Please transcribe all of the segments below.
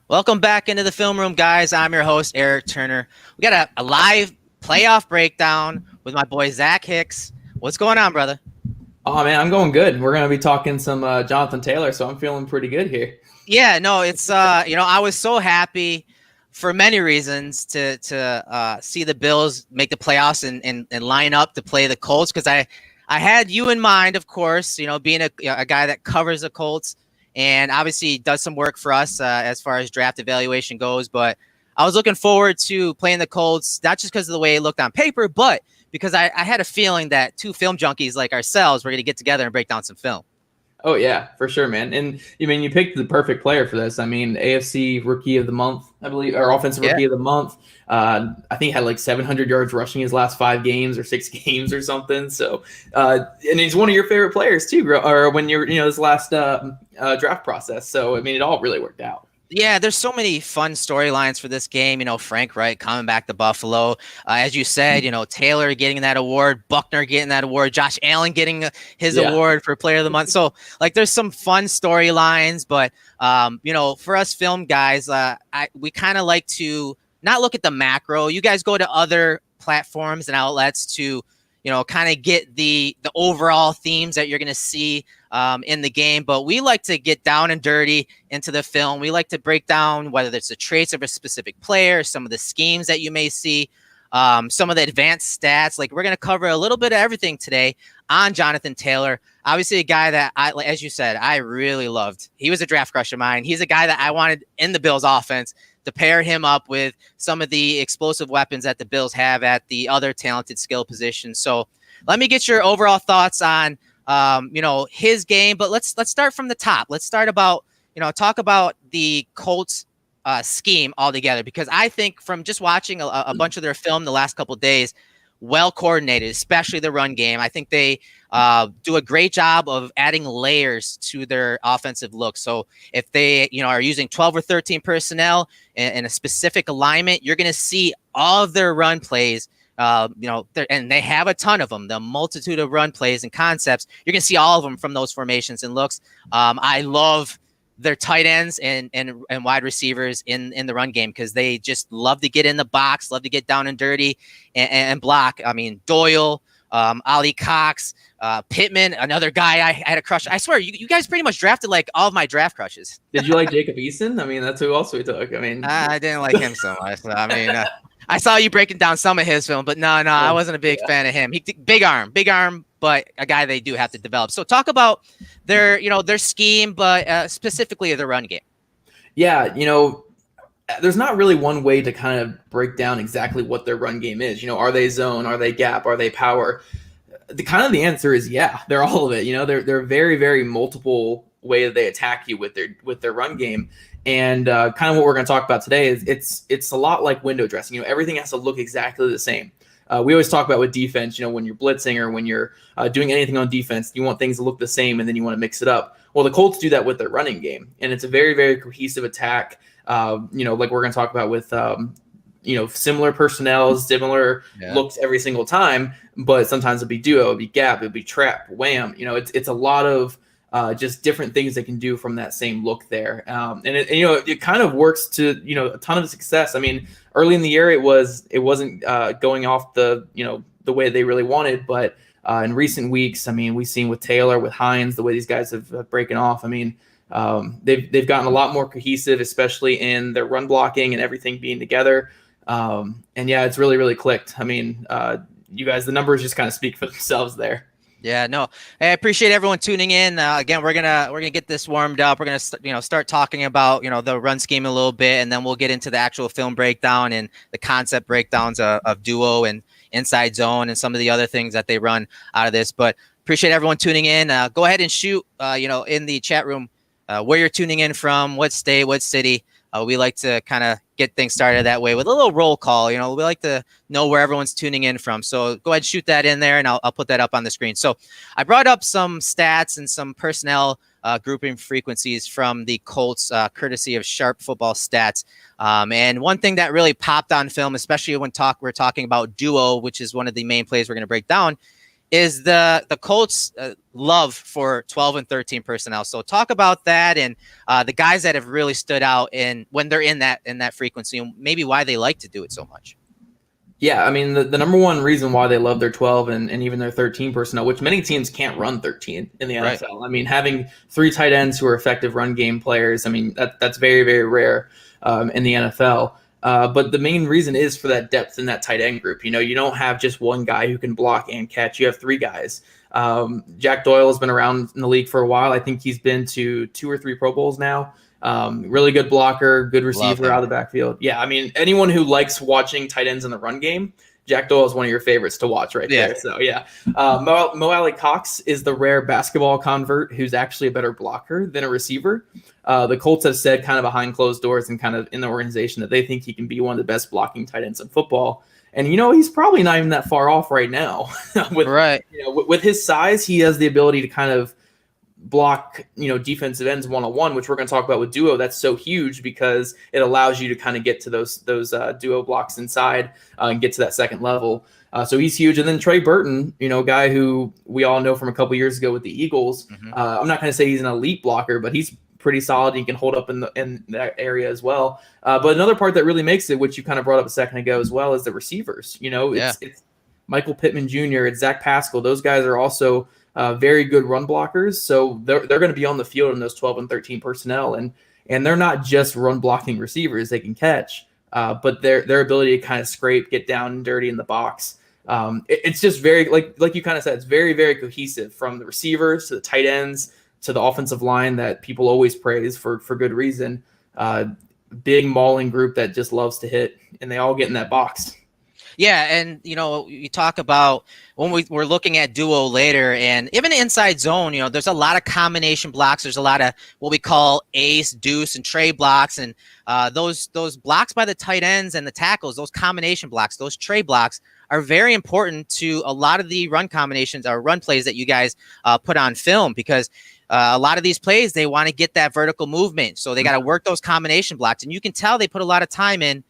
Welcome back into the film room, guys. I'm your host, Eric Turner. We got a live playoff breakdown with my boy, Zach Hicks. What's going on, brother? Oh man, I'm going good. We're gonna be talking some Jonathan Taylor, so I'm feeling pretty good here. Yeah, no, it's I was so happy for many reasons to see the Bills make the playoffs and line up to play the Colts because I had you in mind, of course. Being a guy that covers the Colts and obviously does some work for us as far as draft evaluation goes. But I was looking forward to playing the Colts, not just because of the way it looked on paper, but because I had a feeling that two film junkies like ourselves were going to get together and break down some film. Oh yeah, for sure, man. And you picked the perfect player for this. I mean, AFC Rookie of the Month, I believe, or Offensive Yeah. Rookie of the Month. I think he had like 700 yards rushing his last 5 games or 6 games or something. So, and he's one of your favorite players too, or when you're this last draft process. So I mean, it all really worked out. Yeah, there's so many fun storylines for this game. Frank Wright coming back to Buffalo. As you said, Taylor getting that award, Buckner getting that award, Josh Allen getting his Yeah. award for Player of the Month. So, there's some fun storylines. But, for us film guys, we kind of like to not look at the macro. You guys go to other platforms and outlets to, kind of get the overall themes that you're going to see in the game. But we like to get down and dirty into the film. We like to break down whether it's the traits of a specific player, some of the schemes that you may see, some of the advanced stats. Like, we're going to cover a little bit of everything today on Jonathan Taylor. Obviously, a guy that as you said, I really loved. He was a draft crush of mine. He's a guy that I wanted in the Bills offense to pair him up with some of the explosive weapons that the Bills have at the other talented skill positions. So let me get your overall thoughts on his game. But let's start from the top. Let's start about, talk about the Colts scheme altogether, because I think from just watching a bunch of their film the last couple of days, well coordinated, especially the run game. I think they do a great job of adding layers to their offensive look. So if they, are using 12 or 13 personnel in a specific alignment, you're going to see all of their run plays. And they have a ton of them, the multitude of run plays and concepts. You're going to see all of them from those formations and looks. I love their tight ends and wide receivers in the run game, because they just love to get in the box, love to get down and dirty and block. I mean, Doyle, Ali Cox, Pittman, another guy I had a crush. I swear, you guys pretty much drafted like all of my draft crushes. Did you like Jacob Eason? I mean, that's who else we took. I mean, I didn't like him so much. I mean, I saw you breaking down some of his film, but no, I wasn't a big fan of him. He big arm, but a guy they do have to develop. So talk about their scheme, but specifically the run game. Yeah, there's not really one way to kind of break down exactly what their run game is. Are they zone? Are they gap? Are they power? The answer is yeah, they're all of it. They're very, very multiple way that they attack you with their run game. And kind of what we're going to talk about today is it's a lot like window dressing. Everything has to look exactly the same. We always talk about with defense, when you're blitzing or when you're doing anything on defense, you want things to look the same and then you want to mix it up. Well, the Colts do that with their running game, and it's a very, very cohesive attack. Like we're going to talk about with, similar personnel, similar looks every single time, but sometimes it'll be duo, it'll be gap, it'll be trap, wham. It's a lot of just different things they can do from that same look there. It kind of works to, a ton of success. I mean, early in the year, it wasn't going off the way they really wanted, but in recent weeks, I mean, we've seen with Taylor, with Hines, the way these guys have breaking off. I mean, they've gotten a lot more cohesive, especially in their run blocking and everything being together. And yeah, it's really, really clicked. I mean, you guys, the numbers just kind of speak for themselves there. Yeah, no, I appreciate everyone tuning in. Again, we're gonna get this warmed up. We're gonna start talking about the run scheme a little bit, and then we'll get into the actual film breakdown and the concept breakdowns of duo and inside zone and some of the other things that they run out of this. But appreciate everyone tuning in. Go ahead and shoot, in the chat room, where you're tuning in from, what state, what city. We like to kind of get things started that way with a little roll call. We like to know where everyone's tuning in from. So go ahead and shoot that in there, and I'll put that up on the screen. So I brought up some stats and some personnel grouping frequencies from the Colts, courtesy of Sharp Football Stats. And one thing that really popped on film, especially when we're talking about duo, which is one of the main plays we're going to break down, is the Colts' love for 12 and 13 personnel. So talk about that and the guys that have really stood out in when they're in that frequency, and maybe why they like to do it so much. Yeah, I mean, the number one reason why they love their 12 and even their 13 personnel, which many teams can't run 13 in the Right. NFL. I mean, having three tight ends who are effective run game players, I mean, that's very, very rare in the NFL. But the main reason is for that depth in that tight end group. You know, you don't have just one guy who can block and catch. You have three guys. Jack Doyle has been around in the league for a while. I think he's been to 2 or 3 Pro Bowls now. Really good blocker, good Love receiver him. out of the backfield. Yeah, I mean, anyone who likes watching tight ends in the run game, Jack Doyle is one of your favorites to watch right Yeah. there. So, yeah. Mo Alley Cox is the rare basketball convert who's actually a better blocker than a receiver. The Colts have said kind of behind closed doors and kind of in the organization that they think he can be one of the best blocking tight ends in football. And, you know, he's probably not even that far off right now. Right. With his size, he has the ability to kind of block, you know, defensive ends one-on-one, which we're going to talk about with duo. That's so huge because it allows you to kind of get to those duo blocks inside and get to that second level. So he's huge. And then Trey Burton, you know, guy who we all know from a couple years ago with the Eagles. Mm-hmm. I'm not going to say he's an elite blocker, but he's pretty solid. He can hold up in that area as well. But another part that really makes it, which you kind of brought up a second ago as well, is the receivers. You know, it's Michael Pittman Jr., it's Zach Pascal. Those guys are also very good run blockers. So they're going to be on the field in those 12 and 13 personnel. And they're not just run blocking receivers they can catch, but their ability to kind of scrape, get down and dirty in the box. It's just very, like you kind of said, it's very, very cohesive from the receivers to the tight ends to the offensive line that people always praise for good reason. Big mauling group that just loves to hit, and they all get in that box. Yeah, and you know, you talk about when we're looking at duo later, and even inside zone, you know, there's a lot of combination blocks. There's a lot of what we call ace, deuce, and tray blocks, and those blocks by the tight ends and the tackles, those combination blocks, those tray blocks are very important to a lot of the run combinations or run plays that you guys put on film because a lot of these plays, they want to get that vertical movement. So they got to work those combination blocks. And you can tell they put a lot of time in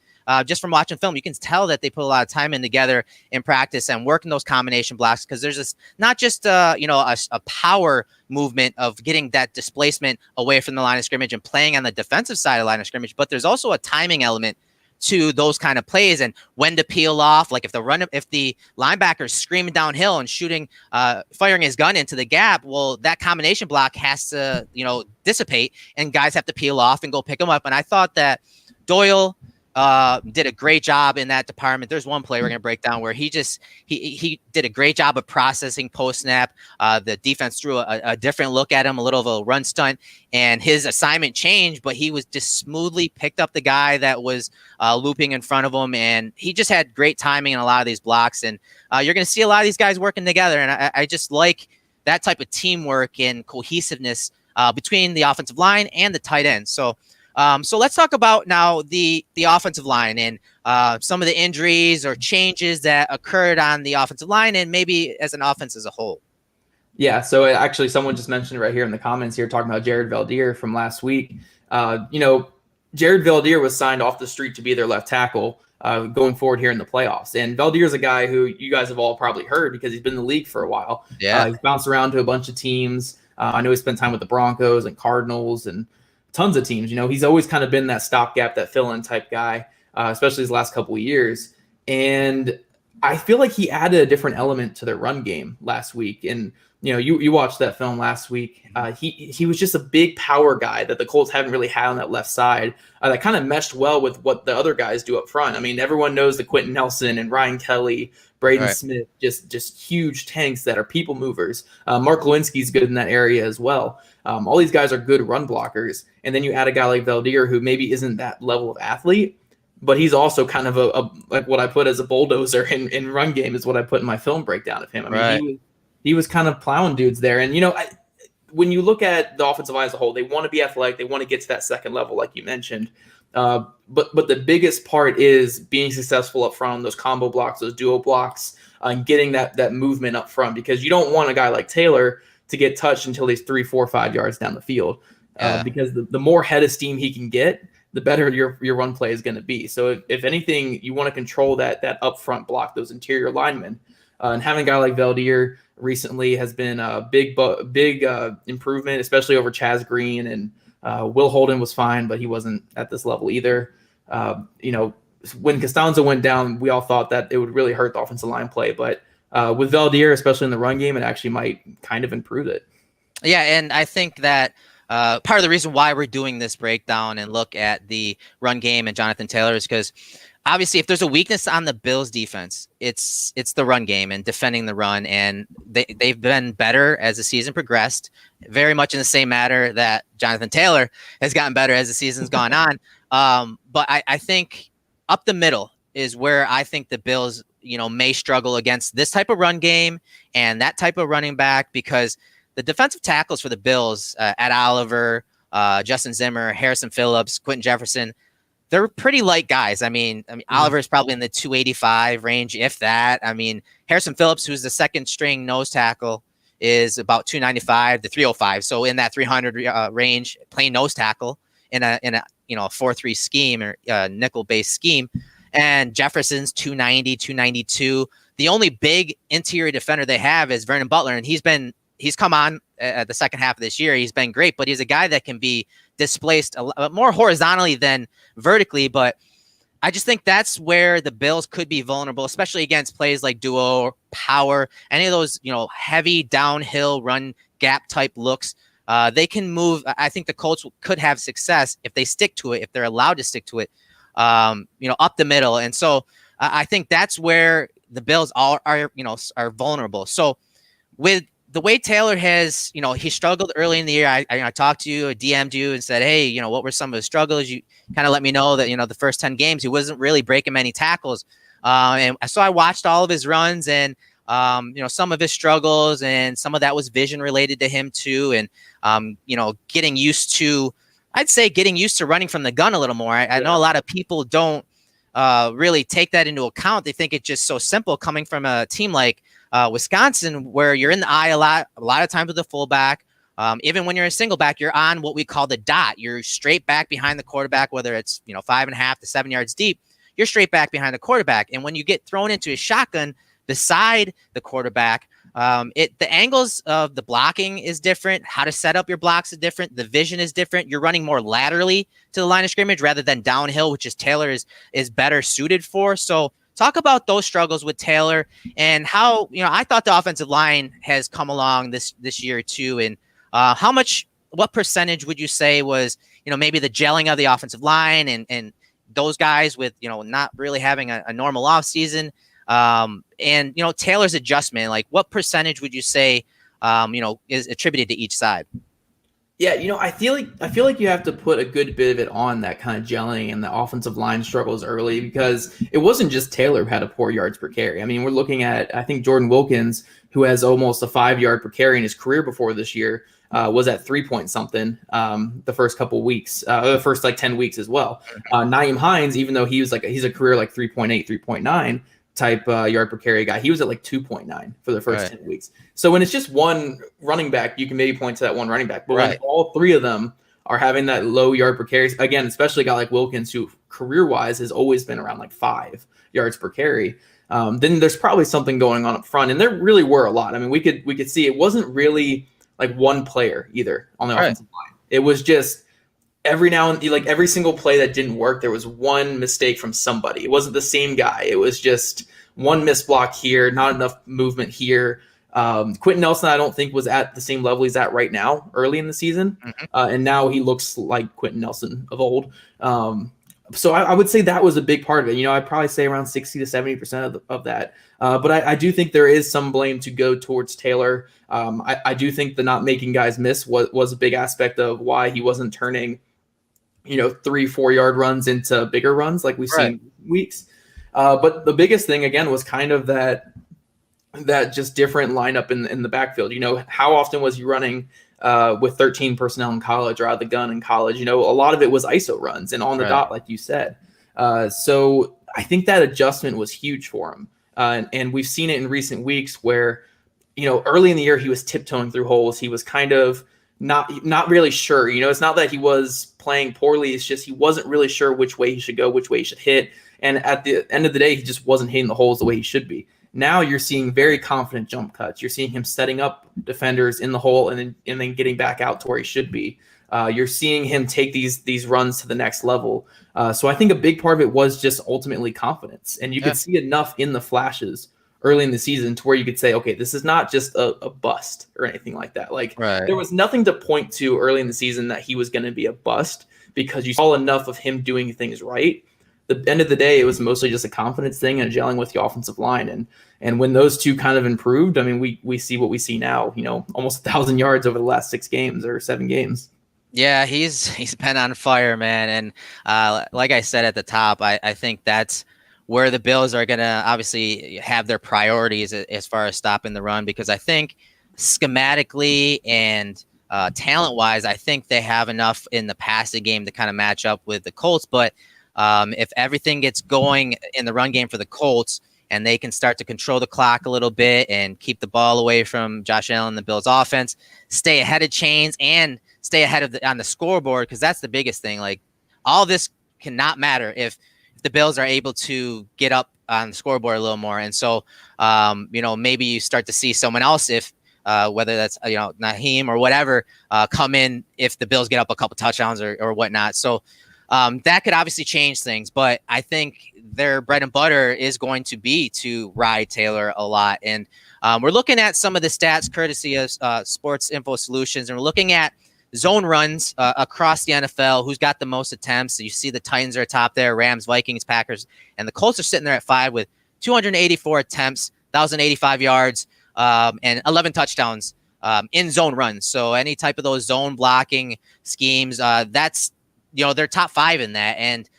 just from watching film. You can tell that they put a lot of time in together in practice and working those combination blocks because there's this not just, a power movement of getting that displacement away from the line of scrimmage and playing on the defensive side of the line of scrimmage, but there's also a timing element to those kind of plays and when to peel off. Like if the linebacker is screaming downhill and shooting, firing his gun into the gap, well, that combination block has to, dissipate and guys have to peel off and go pick them up. And I thought that Doyle did a great job in that department. There's one play we're going to break down where he did a great job of processing post snap. The defense threw a different look at him, a little of a run stunt, and his assignment changed, but he was just smoothly picked up the guy that was looping in front of him, and he just had great timing in a lot of these blocks. And you're going to see a lot of these guys working together, and I just like that type of teamwork and cohesiveness between the offensive line and the tight end. So let's talk about now the offensive line and some of the injuries or changes that occurred on the offensive line and maybe as an offense as a whole. Yeah, so actually someone just mentioned right here in the comments here talking about Jared Valdir from last week. Jared Valdir was signed off the street to be their left tackle going forward here in the playoffs. And Valdir is a guy who you guys have all probably heard because he's been in the league for a while. Yeah. He's bounced around to a bunch of teams. I know he spent time with the Broncos and Cardinals and tons of teams. He's always kind of been that stopgap, that fill-in type guy, especially his last couple of years. And I feel like he added a different element to their run game last week. And you watched that film last week. He was just a big power guy that the Colts haven't really had on that left side. That kind of meshed well with what the other guys do up front. I mean, everyone knows the Quentin Nelson and Ryan Kelly, Braden Smith, just huge tanks that are people movers. Mark Lewinsky's good in that area as well. All these guys are good run blockers. And then you add a guy like Valdir who maybe isn't that level of athlete, but he's also kind of a like what I put as a bulldozer in run game is what I put in my film breakdown of him. I mean, he was kind of plowing dudes there. And, when you look at the offensive line as a whole, they want to be athletic. They want to get to that second level, like you mentioned. But the biggest part is being successful up front on those combo blocks, those duo blocks, and getting that movement up front because you don't want a guy like Taylor to get touched until he's 3, 4, 5 yards down the field. Because the more head of steam he can get, the better your run play is going to be. So if anything, you want to control that upfront block, those interior linemen. And having a guy like Valdir recently has been a big improvement, especially over Chaz Green. And Will Holden was fine, but he wasn't at this level either. When Costanzo went down, we all thought that it would really hurt the offensive line play. But with Valdir, especially in the run game, it actually might kind of improve it. Yeah, and I think that part of the reason why we're doing this breakdown and look at the run game and Jonathan Taylor is because obviously if there's a weakness on the Bills defense, it's the run game and defending the run. And they've been better as the season progressed, very much in the same manner that Jonathan Taylor has gotten better as the season's gone on. But I think up the middle is where I think the Bills, may struggle against this type of run game and that type of running back, because the defensive tackles for the Bills, Ed Oliver, Justin Zimmer, Harrison Phillips, Quentin Jefferson, they're pretty light guys. I mean, Oliver is probably in the 285 range, if that. I mean, Harrison Phillips, who's the second string nose tackle, is about 295 to 305. So in that 300 range, playing nose tackle in a 4-3 scheme or nickel based scheme. And Jefferson's 290, 292. The only big interior defender they have is Vernon Butler, and he's come on at the second half of this year. He's been great, but he's a guy that can be displaced more horizontally than vertically. But I just think that's where the Bills could be vulnerable, especially against plays like duo or power, any of those, heavy downhill run gap type looks. They can move. I think the Colts could have success if they stick to it, if they're allowed to stick to it, up the middle. And so I think that's where the Bills are vulnerable. So with the way Taylor has, he struggled early in the year. I talked to you, I DM'd you and said, hey, what were some of his struggles? You kind of let me know that, the first 10 games, he wasn't really breaking many tackles. And so I watched all of his runs and, some of his struggles, and some of that was vision related to him too. And, getting used to running from the gun a little more. I know a lot of people don't really take that into account. They think it's just so simple coming from a team like Wisconsin, where you're in the eye a lot of times with the fullback. Even when you're a single back, you're on what we call the dot. You're straight back behind the quarterback, whether it's 5.5 to 7 yards deep. You're straight back behind the quarterback. And when you get thrown into a shotgun beside the quarterback, the angles of the blocking is different. How to set up your blocks is different. The vision is different. You're running more laterally to the line of scrimmage rather than downhill, which is Taylor is better suited for. So talk about those struggles with Taylor and how, I thought the offensive line has come along this year too. And what percentage would you say was, maybe the gelling of the offensive line and those guys with, not really having a normal off season, and Taylor's adjustment, like what percentage would you say, is attributed to each side? Yeah, I feel like you have to put a good bit of it on that kind of gelling and the offensive line struggles early, because it wasn't just Taylor who had a poor yards per carry. I mean, we're looking at, I think, Jordan Wilkins, who has almost a 5 yard per carry in his career before this year, was at 3 point something the first couple weeks, the first 10 weeks as well. Nyheim Hines, even though he's a career 3.8, 3.9 type yard per carry guy, he was at 2.9 for the first 10 weeks. So when it's just one running back, you can maybe point to that one running back. But when all three of them are having that low yard per carry, again, especially a guy like Wilkins, who career-wise has always been around 5 yards per carry, then there's probably something going on up front. And there really were a lot. I mean, we could see it wasn't really one player either on the offensive line. It was just every now and then, every single play that didn't work, there was one mistake from somebody. It wasn't the same guy. It was just one missed block here, not enough movement here. Quentin Nelson, I don't think, was at the same level he's at right now early in the season. And now he looks like Quentin Nelson of old. So I would say that was a big part of it. I'd probably say around 60 to 70% of that. But I do think there is some blame to go towards Taylor. I do think the not making guys miss was a big aspect of why he wasn't turning 3-4 yard runs into bigger runs like we've seen weeks. But the biggest thing, again, was kind of that just different lineup in the backfield. How often was he running with 13 personnel in college or out of the gun in college? A lot of it was ISO runs and on the dot, like you said. So I think that adjustment was huge for him. And we've seen it in recent weeks where, early in the year, he was tiptoeing through holes. He was kind of not really sure. It's not that he was playing poorly. It's just he wasn't really sure which way he should go, which way he should hit. And at the end of the day, he just wasn't hitting the holes the way he should be. Now you're seeing very confident jump cuts. You're seeing him setting up defenders in the hole and then getting back out to where he should be. You're seeing him take these runs to the next level. So I think a big part of it was just ultimately confidence. And you could see enough in the flashes early in the season to where you could say, okay, this is not just a bust or anything like that. Like there was nothing to point to early in the season that he was going to be a bust because you saw enough of him doing things right. The end of the day, it was mostly just a confidence thing and gelling with the offensive line. And when those two kind of improved, I mean, we see what we see now, almost 1,000 yards over the last 6 games or 7 games. Yeah, he's been on fire, man. And like I said at the top, I think that's where the Bills are going to obviously have their priorities as far as stopping the run, because I think schematically and talent-wise, I think they have enough in the passing game to kind of match up with the Colts. But if everything gets going in the run game for the Colts and they can start to control the clock a little bit and keep the ball away from Josh Allen and the Bills offense, stay ahead of chains and stay ahead of on the scoreboard, because that's the biggest thing. Like, all this cannot matter if the Bills are able to get up on the scoreboard a little more. And so, maybe you start to see someone else, if whether that's, Naheem or whatever, come in if the Bills get up a couple touchdowns or whatnot. So that could obviously change things, but I think their bread and butter is going to be to ride Taylor a lot. And we're looking at some of the stats courtesy of Sports Info Solutions, and we're looking at zone runs across the NFL, who's got the most attempts. So you see the Titans are atop there, Rams, Vikings, Packers, and the Colts are sitting there at 5 with 284 attempts, 1,085 yards, and 11 touchdowns in zone runs. So any type of those zone blocking schemes, that's, they're top 5 in that. And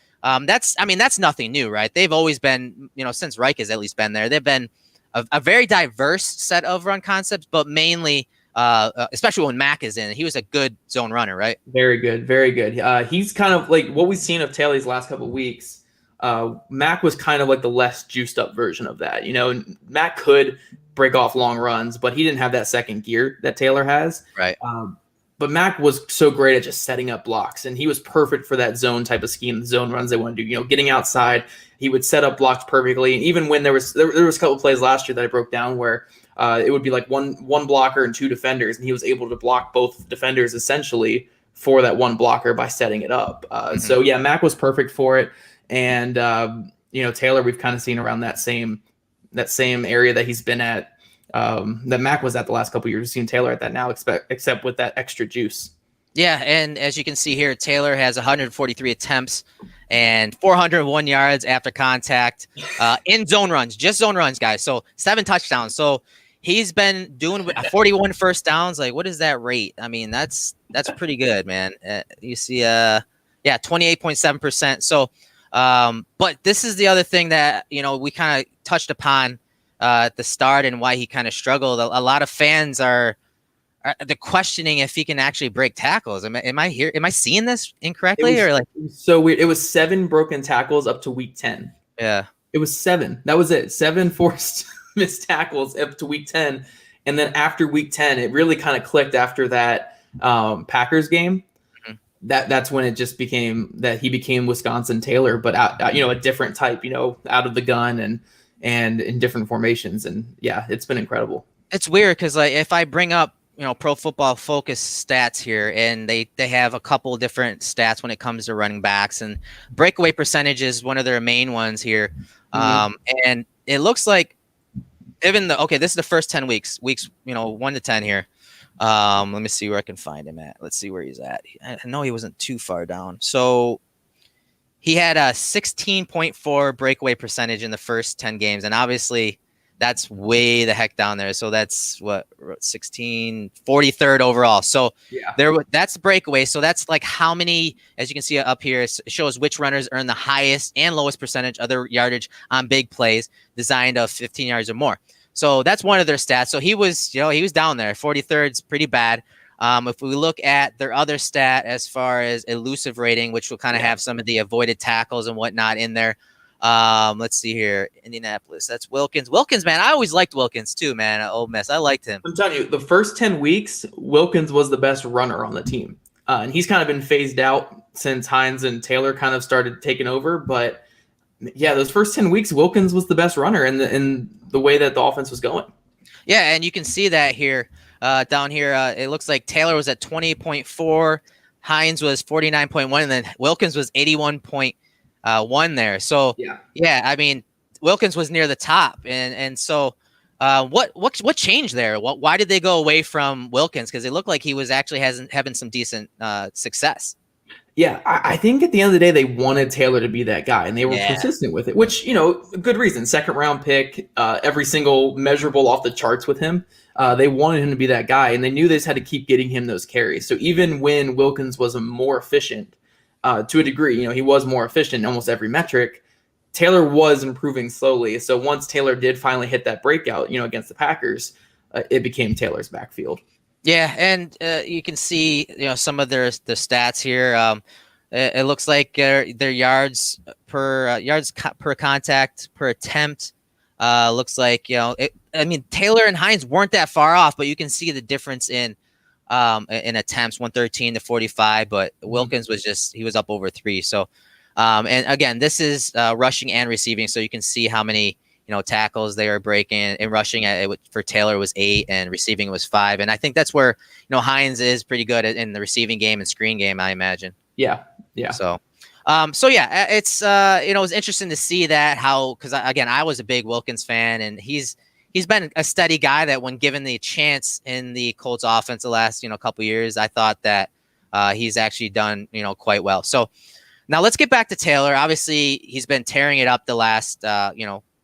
that's nothing new, right? They've always been, since Reich has at least been there, they've been a very diverse set of run concepts, but mainly especially when Mac is in. He was a good zone runner, right? Very good, very good. He's kind of like what we've seen of Taylor's last couple of weeks. Mac was kind of like the less juiced up version of that. Mac could break off long runs, but he didn't have that second gear that Taylor has. Right. But Mac was so great at just setting up blocks, and he was perfect for that zone type of scheme, the zone runs they want to do. Getting outside, he would set up blocks perfectly. And even when there was a couple of plays last year that I broke down where it would be like one blocker and 2 defenders, and he was able to block both defenders essentially for that one blocker by setting it up. So yeah, Mac was perfect for it, and Taylor we've kind of seen around that same area that he's been at. That Mac was at the last couple of years. We've seen Taylor at that now, except with that extra juice. Yeah, and as you can see here, Taylor has 143 attempts and 401 yards after contact in zone runs, just zone runs, guys. So 7 touchdowns. So he's been doing 41 first downs. Like, what is that rate? I mean, that's pretty good, man. You see, 28.7%. So, but this is the other thing that, we kind of touched upon at the start and why he kind of struggled. A lot of fans are they're questioning if he can actually break tackles. Am I seeing this incorrectly? Or like, it was so weird. It was 7 broken tackles up to week 10. Yeah. It was 7. That was it. 7 forced missed tackles up to week 10. And then after week 10, it really kind of clicked after that Packers game. That's when it just became that he became Wisconsin Taylor, but out, a different type, out of the gun and in different formations. And yeah, it's been incredible. It's weird because, like, if I bring up, Pro Football Focus stats here, and they have a couple different stats when it comes to running backs, and breakaway percentage is one of their main ones here. And it looks like this is the first 10 weeks 1 to 10 here. Let me see where I can find him at. Let's see where he's at. I know he wasn't too far down. So he had a 16.4 breakaway percentage in the first 10 games. And obviously that's way the heck down there. So that's 43rd overall. So yeah, that's the breakaway. So that's like how many, as you can see up here, it shows which runners earn the highest and lowest percentage of their yardage on big plays designed of 15 yards or more. So that's one of their stats. So he was down there. 43rd is pretty bad. If we look at their other stat as far as elusive rating, which will kind of have some of the avoided tackles and whatnot in there. Let's see here. Indianapolis. That's Wilkins. Wilkins, man, I always liked Wilkins too, man. At Ole Miss, I liked him. I'm telling you, the first 10 weeks, Wilkins was the best runner on the team. And he's kind of been phased out since Hines and Taylor kind of started taking over. But Yeah, those first 10 weeks, Wilkins was the best runner in the way that the offense was going. Yeah, and you can see that here, down here. It looks like Taylor was at 20.4, Hines was 49.1, and then Wilkins was 81.1 there. So Yeah. yeah, I mean Wilkins was near the top, and so what changed there? Why did they go away from Wilkins? Because it looked like he was actually having some decent success. Yeah, I think at the end of the day, they wanted Taylor to be that guy, and they were Yeah. persistent with it, which, good reason. Second round pick, every single measurable off the charts with him. They wanted him to be that guy, and they knew they just had to keep getting him those carries. So even when Wilkins was more efficient, to a degree, he was more efficient in almost every metric, Taylor was improving slowly. So once Taylor did finally hit that breakout, against the Packers, it became Taylor's backfield. Yeah, and you can see some of the stats here. It looks like their yards per contact per attempt. Looks like I mean Taylor and Hines weren't that far off, but you can see the difference in attempts, 113 to 45. But Wilkins he was up over 3. So and again, this is rushing and receiving, so you can see how many tackles they were breaking, and rushing for Taylor was 8 and receiving was 5. And I think that's where, Hines is pretty good in the receiving game and screen game, I imagine. Yeah. Yeah. So yeah, it's, it was interesting to see that because again, I was a big Wilkins fan, and he's been a steady guy that when given the chance in the Colts offense the last, couple years, I thought that he's actually done, quite well. So now let's get back to Taylor. Obviously he's been tearing it up the last,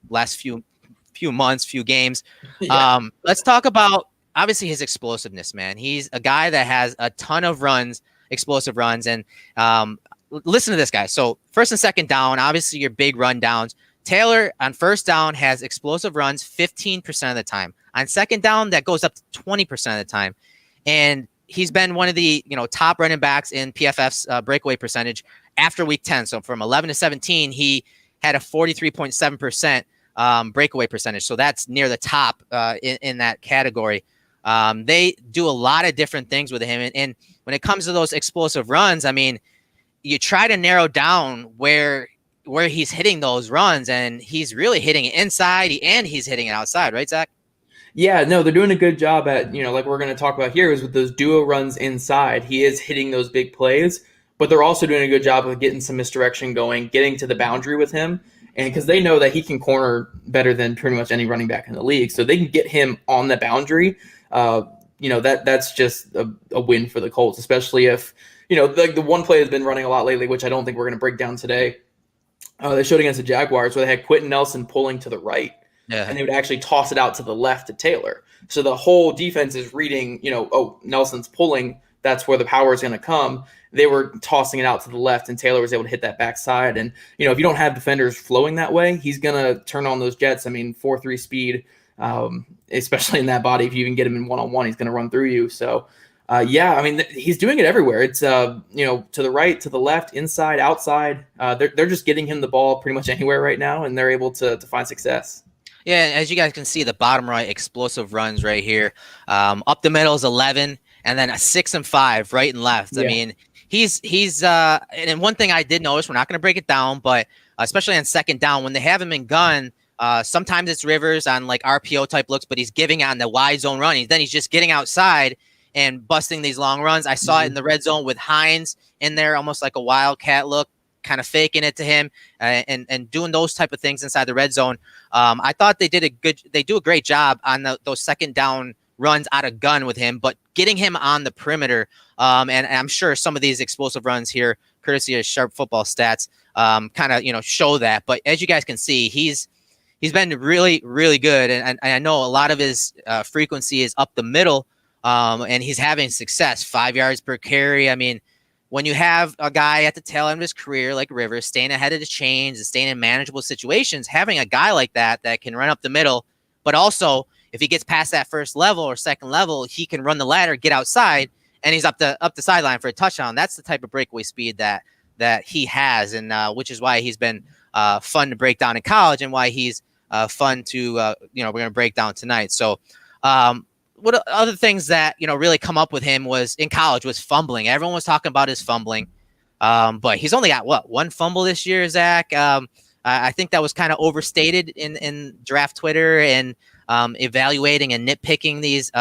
last few months, few games. Yeah. Let's talk about obviously his explosiveness, man. He's a guy that has a ton of explosive runs. And listen to this guy. So first and second down, obviously your big run downs. Taylor on first down has explosive runs 15% of the time. On second down, that goes up to 20% of the time. And he's been one of the top running backs in PFF's breakaway percentage after week 10. So from 11 to 17, he had a 43.7% breakaway percentage. So that's near the top in that category. They do a lot of different things with him. And when it comes to those explosive runs, I mean, you try to narrow down where he's hitting those runs, and he's really hitting it inside and he's hitting it outside, right, Zach? Yeah, no, they're doing a good job at, like we're going to talk about here, is with those duo runs inside. He is hitting those big plays, but they're also doing a good job of getting some misdirection going, getting to the boundary with him. And because they know that he can corner better than pretty much any running back in the league. So they can get him on the boundary. That's just a win for the Colts, especially if, the one play has been running a lot lately, which I don't think we're going to break down today. They showed against the Jaguars where they had Quentin Nelson pulling to the right. Yeah. And they would actually toss it out to the left to Taylor. So the whole defense is reading, Nelson's pulling. That's where the power is going to come. They were tossing it out to the left, and Taylor was able to hit that backside. And, if you don't have defenders flowing that way, he's going to turn on those jets. I mean, 4.3 speed, especially in that body. If you even get him in one-on-one, he's going to run through you. So, I mean, he's doing it everywhere. It's, to the right, to the left, inside, outside. They're just getting him the ball pretty much anywhere right now, and they're able to find success. Yeah, as you guys can see, the bottom right, explosive runs right here. Up the middle is 11, and then a 6 and 5 right and left. Yeah. I mean, he's and one thing I did notice, we're not going to break it down, but especially on second down, when they have him in gun, sometimes it's Rivers on like RPO type looks, but he's giving on the wide zone run. Then he's just getting outside and busting these long runs. I saw it in the red zone with Hines in there, almost like a wildcat look, kind of faking it to him and doing those type of things inside the red zone. I thought they do a great job on those second down runs out of gun with him, but getting him on the perimeter. And I'm sure some of these explosive runs here, courtesy of Sharp Football Stats, kind of, show that. But as you guys can see, he's been really, really good. And I know a lot of his frequency is up the middle, and he's having success, 5 yards per carry. I mean, when you have a guy at the tail end of his career like Rivers, staying ahead of the chains and staying in manageable situations, having a guy like that can run up the middle, but also if he gets past that first level or second level, he can run the ladder, get outside, and he's up the sideline for a touchdown. That's the type of breakaway speed that he has, and which is why he's been fun to break down in college, and why he's fun to we're going to break down tonight. So what other things that really come up with him was in college was fumbling. Everyone was talking about his fumbling, but he's only got one fumble this year, Zach. I think that was kind of overstated in draft Twitter and evaluating and nitpicking these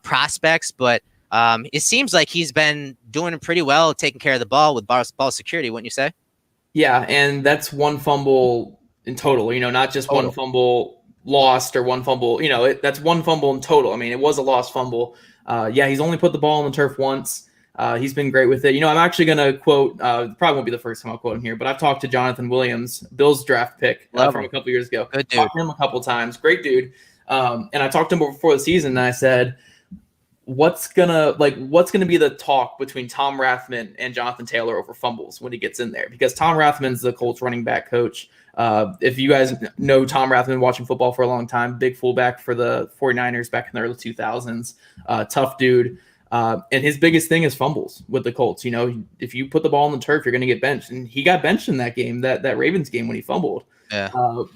prospects. But it seems like he's been doing pretty well, taking care of the ball with ball security, wouldn't you say? Yeah, and that's one fumble in total, not just one Total. fumble lost or one fumble, that's one fumble in total. I mean, it was a lost fumble. Yeah, he's only put the ball on the turf once. He's been great with it. I'm actually going to quote, probably won't be the first time I'll quote him here, but I've talked to Jonathan Williams, Bill's draft pick from a couple years ago. Good dude. Talked to him a couple times. Great dude. And I talked to him before the season, and I said, what's gonna be the talk between Tom Rathman and Jonathan Taylor over fumbles when he gets in there? Because Tom Rathman's the Colts running back coach. If you guys know Tom Rathman, watching football for a long time, big fullback for the 49ers back in the early 2000s, tough dude. And his biggest thing is fumbles with the Colts. If you put the ball on the turf, you're going to get benched. And he got benched in that game, that Ravens game, when he fumbled. Yeah,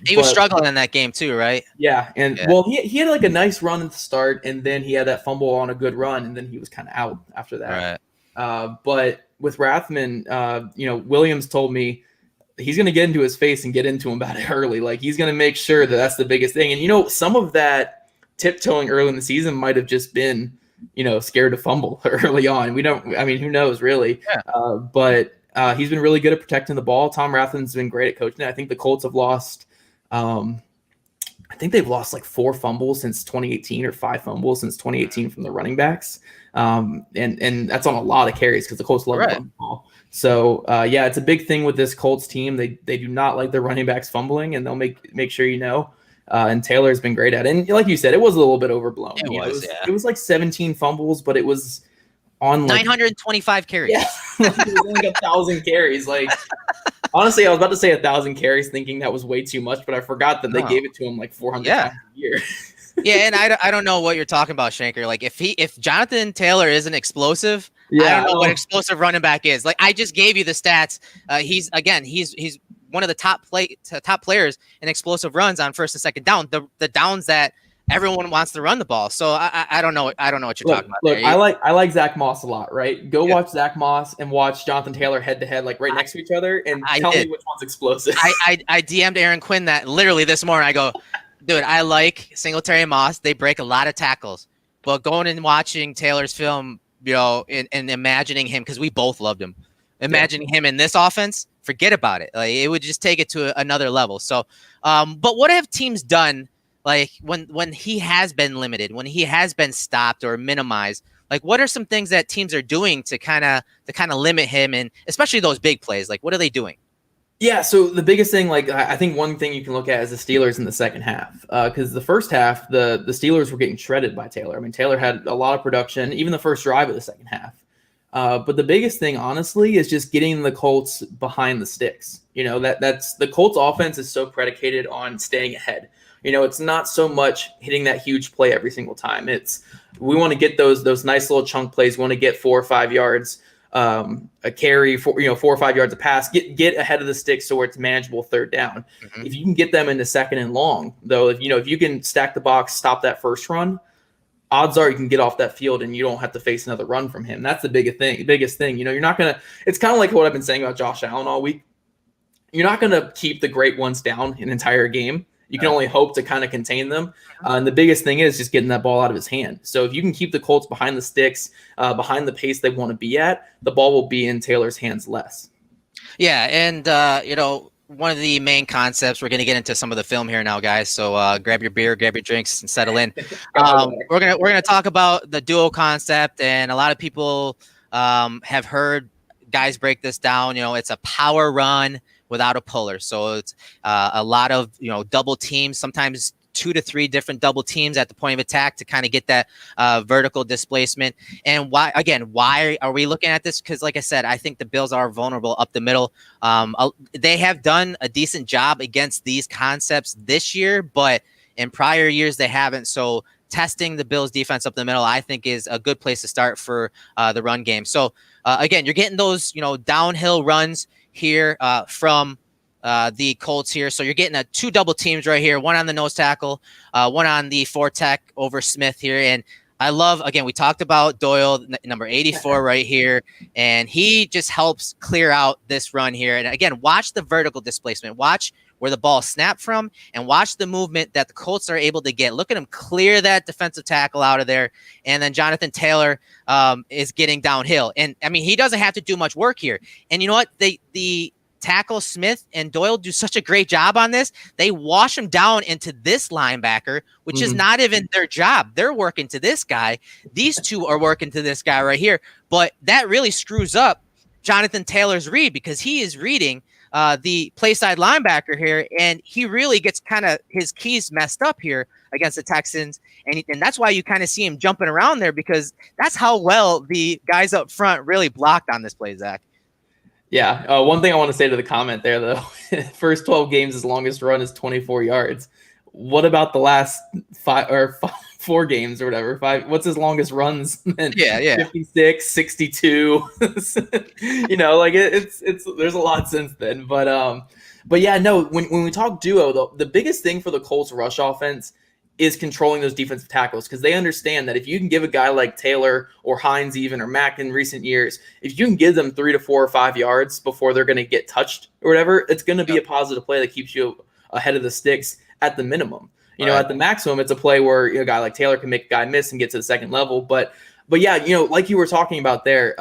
he was struggling in that game too, right? Yeah, and well, he had like a nice run at the start, and then he had that fumble on a good run, and then he was kind of out after that. Right. But with Rathman, Williams told me he's going to get into his face and get into him about it early. Like, he's going to make sure that that's the biggest thing. And some of that tiptoeing early in the season might have just been, scared to fumble early on. Who knows really? Yeah. But he's been really good at protecting the ball. Tom Rathman's been great at coaching. I think the Colts have lost, they've lost like 4 fumbles since 2018 or 5 fumbles since 2018 from the running backs. And that's on a lot of carries because the Colts love the ball. So yeah, it's a big thing with this Colts team. They do not like their running backs fumbling, and they'll make sure and Taylor's been great at it. And like you said, it was a little bit overblown. It was like 17 fumbles, but it was on like 925 carries. Yeah, it was only 1,000 carries. Like, honestly, I was about to say 1,000 carries, thinking that was way too much, but I forgot that they gave it to him like 400 times a year. Yeah, and I don't know what you're talking about, Shanker. Like, if Jonathan Taylor isn't explosive, I don't know what explosive running back is. Like, I just gave you the stats. He's one of the top players in explosive runs on first and second down. The downs that everyone wants to run the ball. So I don't know what you're talking about. Look, I like Zach Moss a lot, right? Go watch Zach Moss and watch Jonathan Taylor head to head, like right next to each other, and tell me which one's explosive. I DM'd Aaron Quinn that literally this morning. I go, dude, I like Singletary and Moss. They break a lot of tackles, but going and watching Taylor's film, and imagining him, because we both loved him, imagining him in this offense, forget about it. Like, it would just take it to another level. So, but what have teams done? Like, when he has been limited, when he has been stopped or minimized, like, what are some things that teams are doing to kind of limit him, and especially those big plays? Like, what are they doing? Yeah, so the biggest thing, like, I think one thing you can look at is the Steelers in the second half, because the first half, the Steelers were getting shredded by Taylor. I mean, Taylor had a lot of production, even the first drive of the second half. But the biggest thing, honestly, is just getting the Colts behind the sticks. That's the Colts offense is so predicated on staying ahead. It's not so much hitting that huge play every single time. We want to get those nice little chunk plays. We want to get 4 or 5 yards a carry, 4 or 5 yards a pass. Get ahead of the sticks so where it's manageable third down. Mm-hmm. If you can get them into second and long, though, if you can stack the box, stop that first run, odds are you can get off that field and you don't have to face another run from him. That's the biggest thing. You're not gonna. It's kind of like what I've been saying about Josh Allen all week. You're not gonna keep the great ones down an entire game. You can only hope to kind of contain them. And the biggest thing is just getting that ball out of his hand. So if you can keep the Colts behind the sticks, behind the pace they want to be at, the ball will be in Taylor's hands less. Yeah, and one of the main concepts, we're going to get into some of the film here now, guys. So grab your beer, grab your drinks, and settle in. We're gonna talk about the duo concept, and a lot of people have heard guys break this down. It's a power run without a puller. So it's a lot of, double teams, sometimes 2 to 3 different double teams at the point of attack to kind of get that vertical displacement. And why are we looking at this? Because like I said, I think the Bills are vulnerable up the middle. They have done a decent job against these concepts this year, but in prior years they haven't. So testing the Bills defense up the middle, I think, is a good place to start for the run game. So again, you're getting those, downhill runs here from the Colts here. So you're getting 2 double teams right here, one on the nose tackle, one on the 4 tech over Smith here. And I love, again, we talked about Doyle, number 84 right here, and he just helps clear out this run here. And again, watch the vertical displacement. Watch where the ball snapped from and watch the movement that the Colts are able to get. Look at him clear that defensive tackle out of there. And then Jonathan Taylor is getting downhill. And, I mean, he doesn't have to do much work here. And you know what? The tackle Smith and Doyle do such a great job on this. They wash him down into this linebacker, which is not even their job. They're working to this guy. These two are working to this guy right here. But that really screws up Jonathan Taylor's read because he is reading the play side linebacker here, and he really gets kind of his keys messed up here against the Texans. And that's why you kind of see him jumping around there because that's how well the guys up front really blocked on this play, Zach. Yeah. One thing I want to say to the comment there, though, first 12 games, his longest run is 24 yards. What about the last 4 games or whatever? 5. What's his longest runs? Yeah. 56, 62. You know, like it's there's a lot since then. But yeah, no, when we talk duo, though, the biggest thing for the Colts rush offense is controlling those defensive tackles because they understand that if you can give a guy like Taylor or Hines even or Mack in recent years, if you can give them 3 to 4 or 5 yards before they're going to get touched or whatever, it's going to be a positive play that keeps you ahead of the sticks at the minimum. You know, at the maximum, it's a play where a guy like Taylor can make a guy miss and get to the second level. But yeah, you know, like you were talking about there,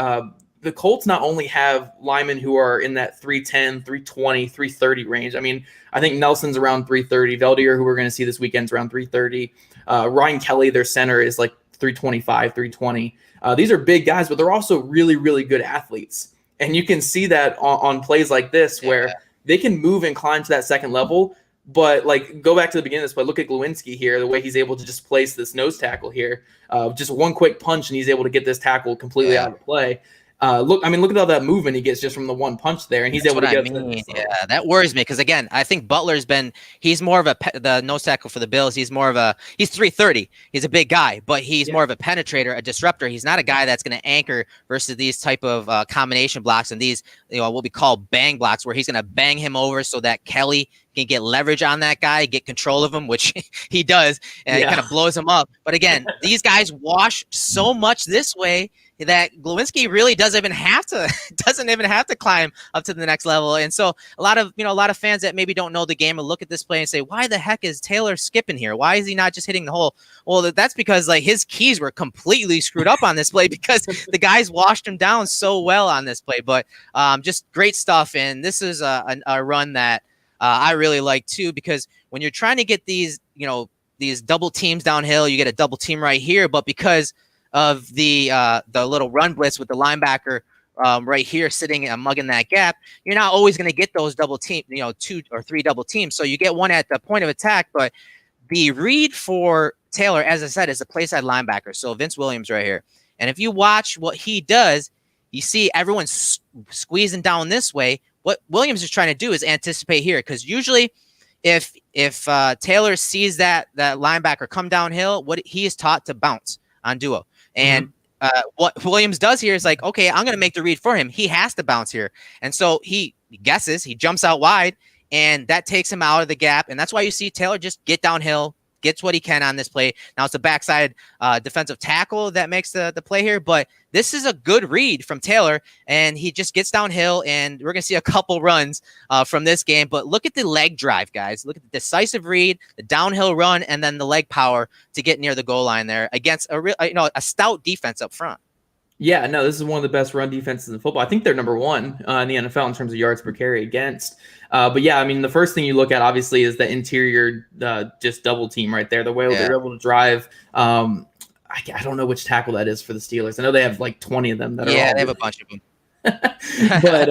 the Colts not only have linemen who are in that 310, 320, 330 range. I mean, I think Nelson's around 330. Veldier, who we're going to see this weekend, is around 330. Ryan Kelly, their center, is like 325, 320. These are big guys, but they're also really, really good athletes. And you can see that on plays like this where they can move and climb to that second level. But, like, go back to the beginning of this play. Look at Glowinski here, the way he's able to just place this nose tackle here. Just one quick punch, and he's able to get this tackle completely out of play. Look at all that movement he gets just from the one punch there, and he's able to get it. Yeah, that worries me because again, I think he's more of the nose tackle for the Bills. He's 330. He's a big guy, but he's more of a penetrator, a disruptor. He's not a guy that's going to anchor versus these type of combination blocks and these, you know, what we call bang blocks, where he's going to bang him over so that Kelly can get leverage on that guy, get control of him, which he does, and it kind of blows him up. But again, these guys wash so much this way that Glowinski really doesn't even have to climb up to the next level. And so a lot of fans that maybe don't know the game will look at this play and say, why the heck is Taylor skipping here? Why is he not just hitting the hole? Well, that's because like his keys were completely screwed up on this play because the guys washed him down so well on this play. But just great stuff. And this is a run that I really like too, because when you're trying to get these double teams downhill, you get a double team right here, but because of the little run blitz with the linebacker right here sitting and mugging that gap, you're not always going to get those double team, 2 or 3 double teams. So you get one at the point of attack, but the read for Taylor, as I said, is a play side linebacker. So Vince Williams right here. And if you watch what he does, you see everyone squeezing down this way. What Williams is trying to do is anticipate here, because usually if Taylor sees that linebacker come downhill, what he is taught to bounce on duo. And what Williams does here is like, okay, I'm going to make the read for him. He has to bounce here. And so he guesses, he jumps out wide, and that takes him out of the gap. And that's why you see Taylor just get downhill, gets what he can on this play. Now it's a backside defensive tackle that makes the play here, but this is a good read from Taylor, and he just gets downhill, and we're going to see a couple runs from this game. But look at the leg drive, guys. Look at the decisive read, the downhill run, and then the leg power to get near the goal line there against a stout defense up front. Yeah, no, this is one of the best run defenses in football. I think they're number 1 in the NFL in terms of yards per carry against. But yeah, I mean, the first thing you look at obviously is the interior just double team right there. The way they're able to drive. I don't know which tackle that is for the Steelers. I know they have like 20 of them. They have a bunch of them. But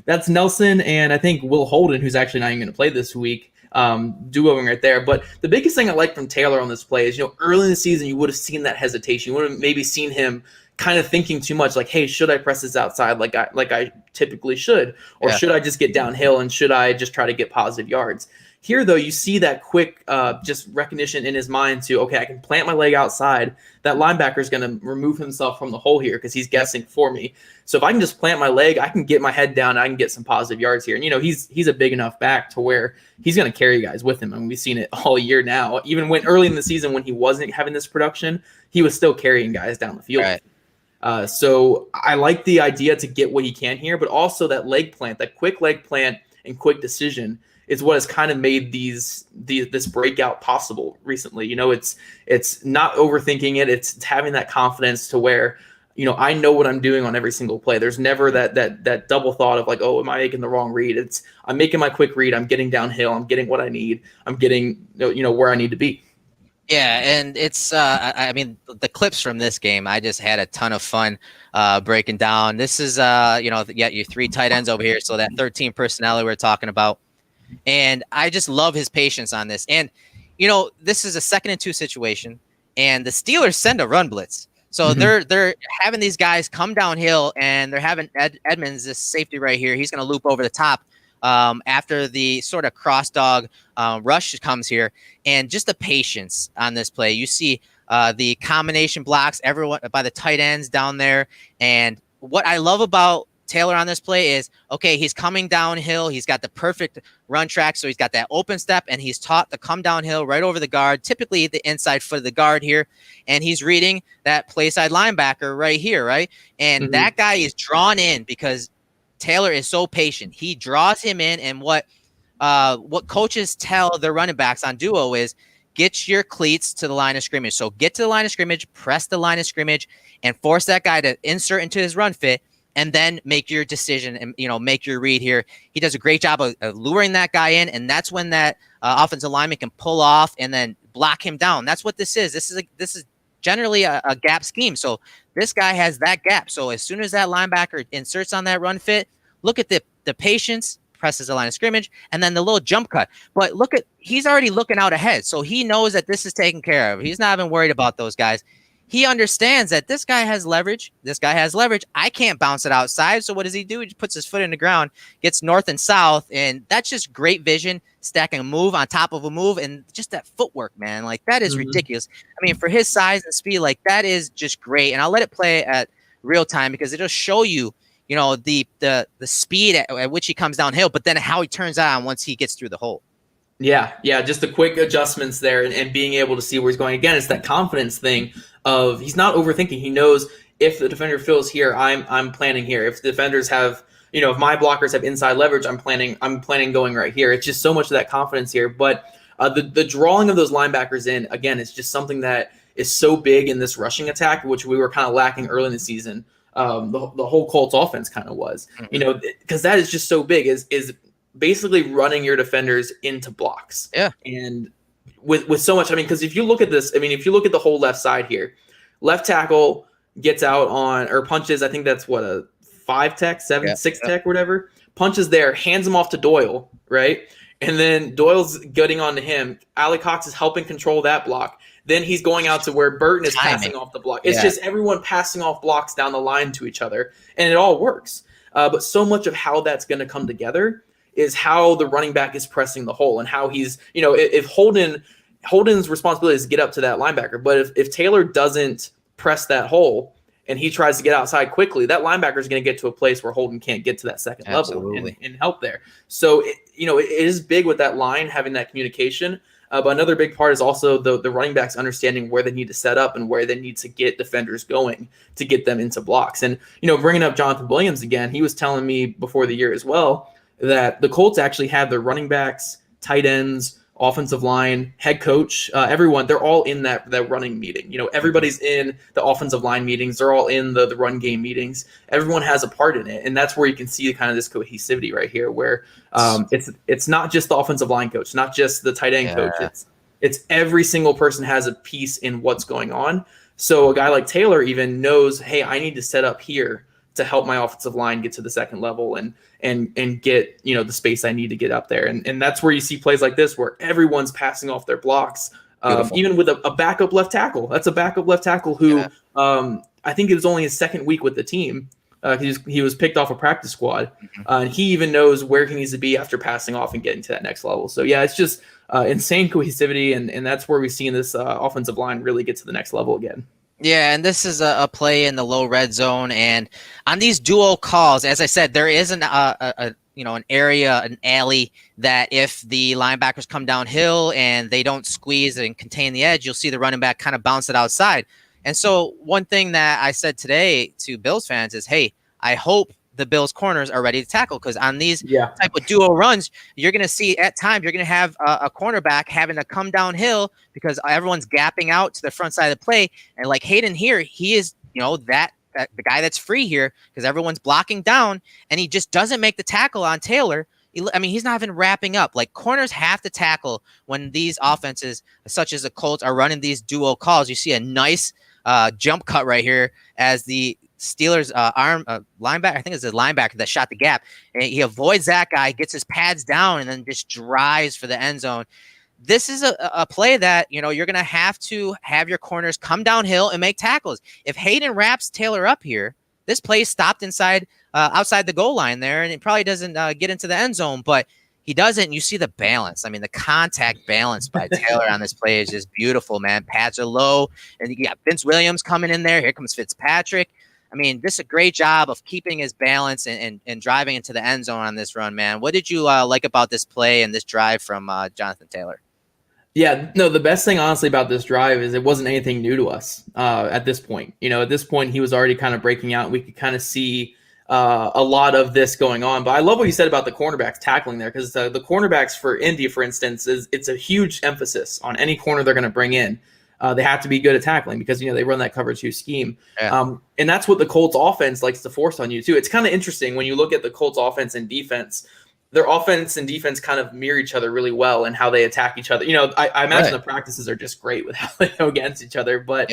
that's Nelson and I think Will Holden, who's actually not even going to play this week. Duoing right there. But the biggest thing I like from Taylor on this play is, early in the season, you would have seen that hesitation. You would have maybe seen him kind of thinking too much, like, hey, should I press this outside like I typically should, or should I just get downhill and should I just try to get positive yards? Here, though, you see that quick just recognition in his mind to, okay, I can plant my leg outside. That linebacker is going to remove himself from the hole here because he's guessing for me. So if I can just plant my leg, I can get my head down, and I can get some positive yards here. And, he's a big enough back to where he's going to carry guys with him. I mean, we've seen it all year now. Even when early in the season when he wasn't having this production, he was still carrying guys down the field. Right. So I like the idea to get what he can here, but also that leg plant, that quick leg plant and quick decision is what has kind of made this breakout possible recently. It's not overthinking it. It's having that confidence to where, I know what I'm doing on every single play. There's never that double thought of like, oh, am I making the wrong read? I'm making my quick read. I'm getting downhill. I'm getting what I need. I'm getting, where I need to be. Yeah, and it's I mean, the clips from this game, I just had a ton of fun breaking down. This is your 3 tight ends over here, so that 13 personnel we were talking about. And I just love his patience on this. And, this is a 2nd and 2 situation, and the Steelers send a run blitz. So they're having these guys come downhill, and they're having Edmonds, this safety right here. He's going to loop over the top after the sort of cross dog rush comes here. And just the patience on this play. You see the combination blocks, everyone by the tight ends down there. And what I love about Taylor on this play is, okay, he's coming downhill. He's got the perfect run track. So he's got that open step, and he's taught to come downhill right over the guard, typically the inside foot of the guard here. And he's reading that play side linebacker right here, right? And that guy is drawn in because Taylor is so patient. He draws him in, and what coaches tell their running backs on duo is, get your cleats to the line of scrimmage. So get to the line of scrimmage, press the line of scrimmage, and force that guy to insert into his run fit, and then make your decision and, make your read here. He does a great job of luring that guy in, and that's when that offensive lineman can pull off and then block him down. That's what this is. This is generally a gap scheme. So this guy has that gap. So as soon as that linebacker inserts on that run fit, look at the patience, presses the line of scrimmage, and then the little jump cut. But he's already looking out ahead. So he knows that this is taken care of. He's not even worried about those guys. He understands that this guy has leverage. I can't bounce it outside. So what does he do? He just puts his foot in the ground, gets north and south, and that's just great vision, stacking a move on top of a move, and just that footwork, man. Like, that is ridiculous. I mean, for his size and speed, like, that is just great. And I'll let it play at real time because it'll show you, the speed at which he comes downhill, but then how he turns on once he gets through the hole. Yeah, just the quick adjustments there and being able to see where he's going. Again, it's that confidence thing of he's not overthinking. He knows if the defender fills here, I'm planning here. If the defenders have, if my blockers have inside leverage, I'm planning going right here. It's just so much of that confidence here. But the drawing of those linebackers in, again, it's just something that is so big in this rushing attack, which we were kind of lacking early in the season. The whole Colts offense kind of was, because that is just so big is basically running your defenders into blocks. Yeah. And with so much, because if you look at this, if you look at the whole left side here, left tackle gets out on, or punches, I think that's what, a 5 tech, 6 tech, whatever, punches there, hands him off to Doyle, right? And then Doyle's getting onto him. Ali Cox is helping control that block. Then he's going out to where Burton is passing off the block. It's just everyone passing off blocks down the line to each other, and it all works. But so much of how that's going to come together is how the running back is pressing the hole and how he's, if Holden's responsibility is to get up to that linebacker, but if Taylor doesn't press that hole and he tries to get outside quickly, that linebacker is going to get to a place where Holden can't get to that second level and help there. So, it is big with that line, having that communication. But another big part is also the running backs understanding where they need to set up and where they need to get defenders going to get them into blocks. And, bringing up Jonathan Williams again, he was telling me before the year as well that the Colts actually have their running backs, tight ends, offensive line, head coach, everyone, they're all in that running meeting. Everybody's in the offensive line meetings. They're all in the run game meetings. Everyone has a part in it. And that's where you can see kind of this cohesivity right here, where it's not just the offensive line coach, not just the tight end coach. It's every single person has a piece in what's going on. So a guy like Taylor even knows, hey, I need to set up here to help my offensive line get to the second level and get, the space I need to get up there. And that's where you see plays like this, where everyone's passing off their blocks, even with a backup left tackle. That's a backup left tackle who, I think it was only his second week with the team. He was picked off a practice squad, and he even knows where he needs to be after passing off and getting to that next level. So yeah, it's just insane cohesivity, and that's where we've seen this offensive line really get to the next level again. Yeah, and this is a play in the low red zone, and on these duo calls, as I said, there isn't an area, an alley that if the linebackers come downhill and they don't squeeze and contain the edge, you'll see the running back kind of bounce it outside. And so one thing that I said today to Bills fans is, hey, I hope the Bills corners are ready to tackle, because on these type of duo runs, you're going to see at times you're going to have a cornerback having to come downhill because everyone's gapping out to the front side of the play. And like Hayden here, he is, that the guy that's free here because everyone's blocking down, and he just doesn't make the tackle on Taylor. I mean, he's not even wrapping up. Like, corners have to tackle when these offenses, such as the Colts, are running these duo calls. You see a nice jump cut right here as the Steelers linebacker, I think it's the linebacker that shot the gap, and he avoids that guy, gets his pads down, and then just drives for the end zone. This is a play that, you're going to have your corners come downhill and make tackles. If Hayden wraps Taylor up here, this play is stopped outside the goal line there, and it probably doesn't get into the end zone, but he doesn't. You see the balance. I mean, the contact balance by Taylor on this play is just beautiful, man. Pads are low, and you got Vince Williams coming in there. Here comes Fitzpatrick. I mean, this is a great job of keeping his balance and driving into the end zone on this run, man. What did you like about this play and this drive from Jonathan Taylor? Yeah, no, the best thing, honestly, about this drive is it wasn't anything new to us at this point. At this point, he was already kind of breaking out. We could kind of see a lot of this going on. But I love what you said about the cornerbacks tackling there, because the cornerbacks for Indy, for instance, it's a huge emphasis on any corner they're going to bring in. They have to be good at tackling because, they run that cover 2 scheme. Yeah. And that's what the Colts offense likes to force on you, too. It's kind of interesting when you look at the Colts offense and defense. Their offense and defense kind of mirror each other really well and how they attack each other. I imagine the practices are just great with how they go against each other. But,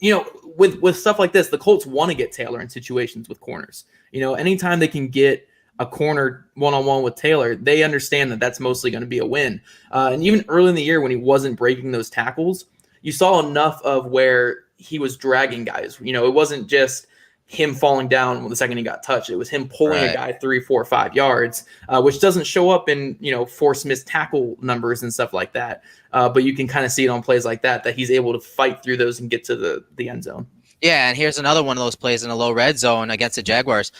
with stuff like this, the Colts want to get Taylor in situations with corners. Anytime they can get a corner one-on-one with Taylor, they understand that that's mostly going to be a win. And even early in the year when he wasn't breaking those tackles, you saw enough of where he was dragging guys. It wasn't just him falling down the second he got touched. It was him pulling a guy 3, 4, 5 yards, which doesn't show up in, forced missed tackle numbers and stuff like that. But you can kind of see it on plays like that he's able to fight through those and get to the end zone. Yeah, and here's another one of those plays in a low red zone against the Jaguars.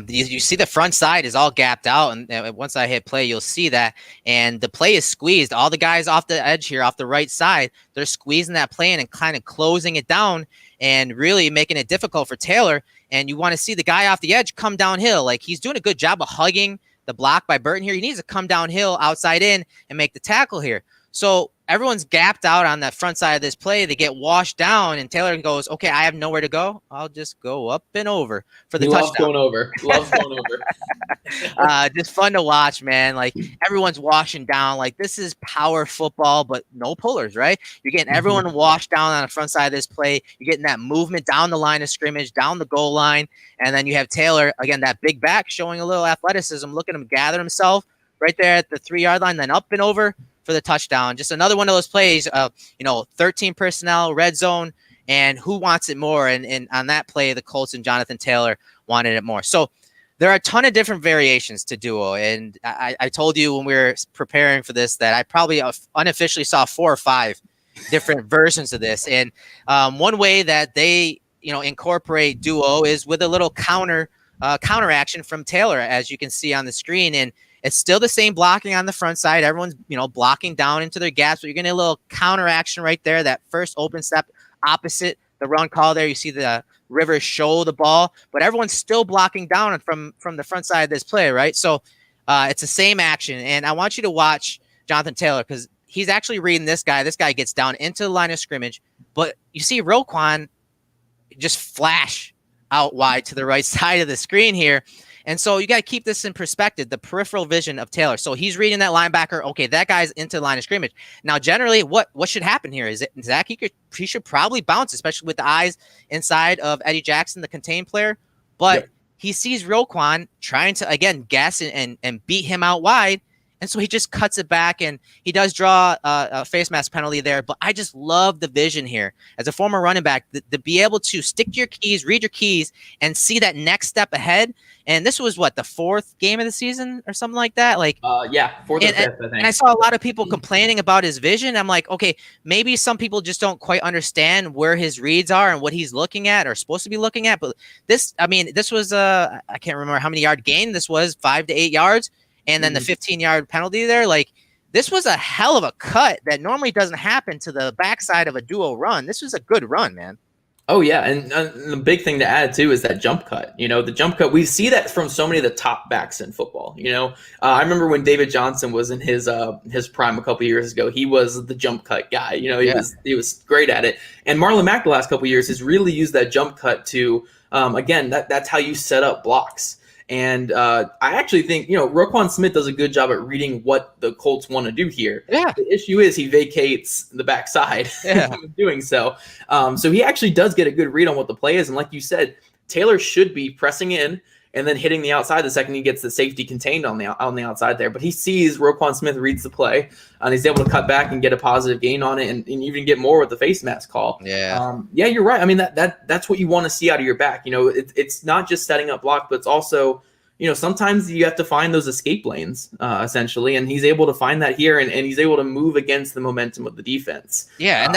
You see the front side is all gapped out, and once I hit play, you'll see that. And the play is squeezed. All the guys off the edge here, off the right side, they're squeezing that play in and kind of closing it down and really making it difficult for Taylor. And you want to see the guy off the edge come downhill. Like, he's doing a good job of hugging the block by Burton here. He needs to come downhill outside in and make the tackle here. So everyone's gapped out on the front side of this play. They get washed down, and Taylor goes, okay, I have nowhere to go. I'll just go up and over for the touchdown. Loves going over. Just fun to watch, man. Like, everyone's washing down. Like, this is power football, but no pullers, right? You're getting everyone washed down on the front side of this play. You're getting that movement down the line of scrimmage, down the goal line. And then you have Taylor, again, that big back showing a little athleticism. Look at him gather himself right there at the 3-yard line, then up and over for the touchdown. Just another one of those plays, 13 personnel, red zone, and who wants it more? And on that play, the Colts and Jonathan Taylor wanted it more. So there are a ton of different variations to duo. And I told you when we were preparing for this that I probably unofficially saw 4 or 5 different versions of this. And one way that they, incorporate duo is with a little counter action from Taylor, as you can see on the screen. And it's still the same blocking on the front side. Everyone's, blocking down into their gaps, but you're getting a little counter action right there. That first open step opposite the run call there. You see the Rivers show the ball, but everyone's still blocking down from the front side of this play, right? So it's the same action. And I want you to watch Jonathan Taylor because he's actually reading this guy. This guy gets down into the line of scrimmage, but you see Roquan just flash out wide to the right side of the screen here. And so you got to keep this in perspective, the peripheral vision of Taylor. So he's reading that linebacker. Okay, that guy's into the line of scrimmage. Now, generally, what should happen here is Zach, he should probably bounce, especially with the eyes inside of Eddie Jackson, the contained player. But he sees Roquan trying to, again, guess and beat him out wide. And so he just cuts it back, and he does draw a face mask penalty there. But I just love the vision here as a former running back to be able to stick to your keys, read your keys, and see that next step ahead. And this was what, the 4th game of the season or something like that. Like, yeah, 4th or 5th, I think. And I saw a lot of people complaining about his vision. I'm like, okay, maybe some people just don't quite understand where his reads are and what he's looking at or supposed to be looking at. But this was I can't remember how many yard gain this was, 5 to 8 yards. And then the 15-yard penalty there, like, this was a hell of a cut that normally doesn't happen to the backside of a duo run. This was a good run, man. Oh, yeah, and the big thing to add, too, is that jump cut. The jump cut, we see that from so many of the top backs in football, I remember when David Johnson was in his prime a couple years ago, he was the jump cut guy. He was great at it. And Marlon Mack the last couple of years has really used that jump cut to, again, that's how you set up blocks. And I actually think, Roquan Smith does a good job at reading what the Colts want to do here. Yeah. The issue is he vacates the backside doing so. So he actually does get a good read on what the play is. And like you said, Taylor should be pressing in and then hitting the outside the second he gets the safety contained on the outside there. But he sees Roquan Smith reads the play, and he's able to cut back and get a positive gain on it, and even get more with the face mask call. Yeah. You're right. I mean, that's what you want to see out of your back. It's not just setting up block, but it's also, sometimes you have to find those escape lanes, essentially, and he's able to find that here, and he's able to move against the momentum of the defense. Yeah, and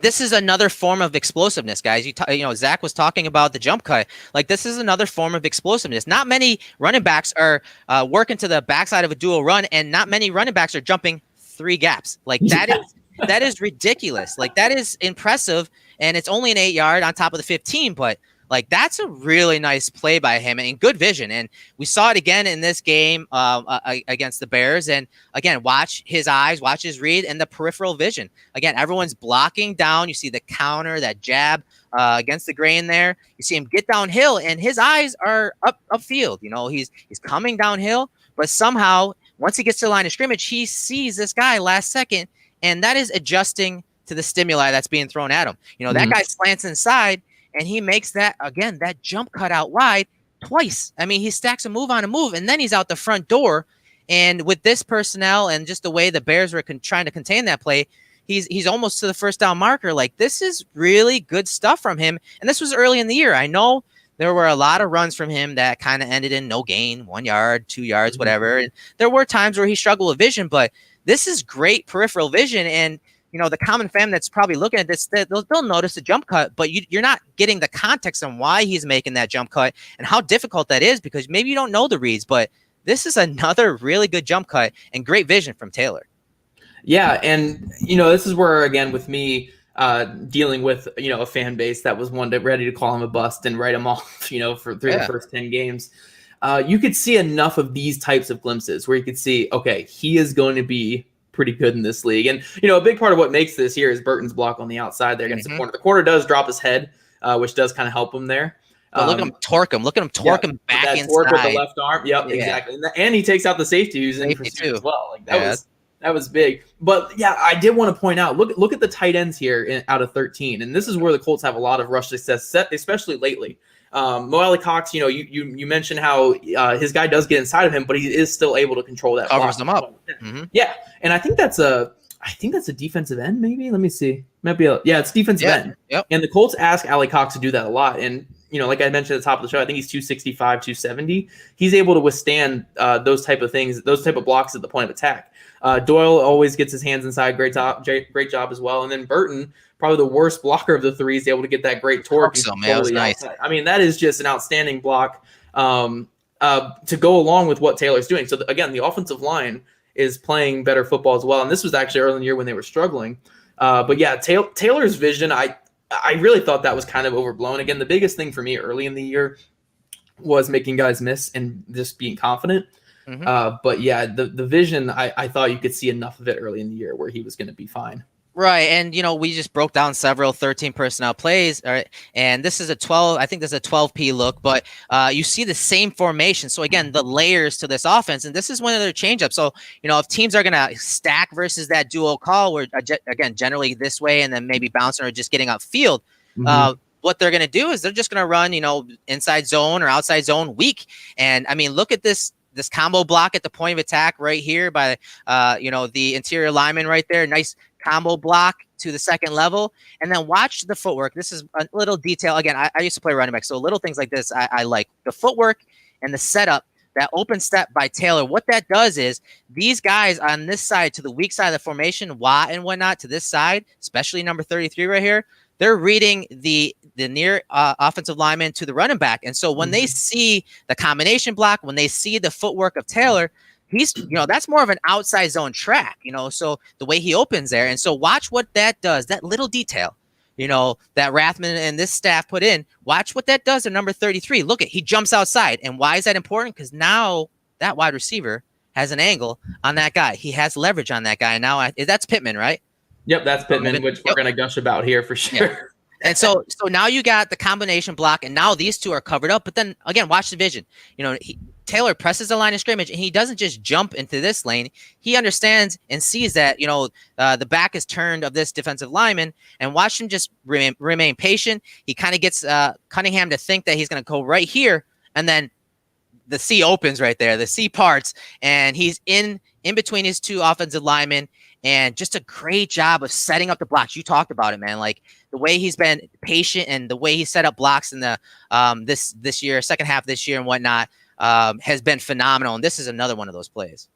this is another form of explosiveness, guys. Zach was talking about the jump cut. Like, this is another form of explosiveness. Not many running backs are working to the backside of a dual run, and not many running backs are jumping 3 gaps. Like, that is ridiculous. Like, that is impressive, and it's only an 8-yard on top of the 15, but like, that's a really nice play by him and good vision. And we saw it again in this game against the Bears. And again, watch his eyes, watch his read, and the peripheral vision. Again, everyone's blocking down. You see the counter, that jab against the grain there. You see him get downhill, and his eyes are upfield. He's coming downhill, but somehow once he gets to the line of scrimmage, he sees this guy last second, and that is adjusting to the stimuli that's being thrown at him. That guy slants inside, and he makes that jump cut out wide twice. I mean, he stacks a move on a move, and then he's out the front door. And with this personnel and just the way the Bears were trying to contain that play, he's almost to the first down marker. Like, this is really good stuff from him. And this was early in the year. I know there were a lot of runs from him that kind of ended in no gain, 1 yard, 2 yards, whatever. And there were times where he struggled with vision, but this is great peripheral vision. And the common fan that's probably looking at this, they'll notice the jump cut, but you're not getting the context on why he's making that jump cut and how difficult that is, because maybe you don't know the reads, but this is another really good jump cut and great vision from Taylor. Yeah, and, this is where, again, with me dealing with, a fan base that was ready to call him a bust and write him off, for the first 10 games. You could see enough of these types of glimpses where you could see, okay, he is going to be pretty good in this league. And, a big part of what makes this here is Burton's block on the outside there against the corner. The corner does drop his head, which does kind of help him there. But look at him torque him. Look at him torque him back inside. Torque with the left arm. Yep, exactly. And he takes out the safety who's in pursuit as well. Like, that was big. But, yeah, I did want to point out, look at the tight ends here out of 13. And this is where the Colts have a lot of rush success, especially lately. Mo Alley Cox, you mentioned how his guy does get inside of him, but he is still able to control that. Covers them up. Yeah, and I think that's a defensive end, maybe. Let me see. It's defensive end. Yep. And the Colts ask Alley Cox to do that a lot. And like I mentioned at the top of the show, I think he's 265, 270. He's able to withstand those type of things, those type of blocks at the point of attack. Doyle always gets his hands inside. Great job as well. And then Burton, probably the worst blocker of the three, is able to get that great torque. So, man, that was nice. I mean, that is just an outstanding block to go along with what Taylor's doing. So, again, the offensive line is playing better football as well. And this was actually early in the year when they were struggling. But, yeah, Taylor's vision, I really thought that was kind of overblown. Again, the biggest thing for me early in the year was making guys miss and just being confident. But, yeah, the vision, I thought you could see enough of it early in the year where he was going to be fine. Right, and we just broke down several 13 personnel plays, all right, and this is a 12. I think this is a 12P look, but you see the same formation. So again, the layers to this offense, and this is one of their changeups. So if teams are gonna stack versus that dual call, where again generally this way, and then maybe bouncing or just getting upfield, what they're gonna do is they're just gonna run inside zone or outside zone weak. And I mean, look at this this combo block at the point of attack right here by the interior lineman right there. Nice combo block to the second level, and then watch the footwork. This is a little detail. Again, I used to play running back, so little things like this I like. The footwork and the setup, that open step by Taylor. What that does is these guys on this side to the weak side of the formation, Watt and whatnot, to this side, especially number 33 right here, they're reading the near offensive lineman to the running back. And so when they see the combination block, when they see the footwork of Taylor, he's, that's more of an outside zone track, so the way he opens there. And so watch what that does, that little detail, that Rathman and this staff put in. Watch what that does to number 33. Look he jumps outside. And why is that important? Because now that wide receiver has an angle on that guy. He has leverage on that guy. And now that's Pittman, right? Yep, that's Pittman, which we're going to gush about here for sure. Yeah. And so now you got the combination block, and now these two are covered up. But then, again, watch the vision. Taylor presses the line of scrimmage, and he doesn't just jump into this lane. He understands and sees that, the back is turned of this defensive lineman, and watch him just remain patient. He kind of gets Cunningham to think that he's going to go right here, and then the C opens right there. The C parts, and he's in between his two offensive linemen, and just a great job of setting up the blocks. You talked about it, man. Like the way he's been patient and the way he set up blocks in the this year, second half of this year and whatnot, has been phenomenal. And this is another one of those plays.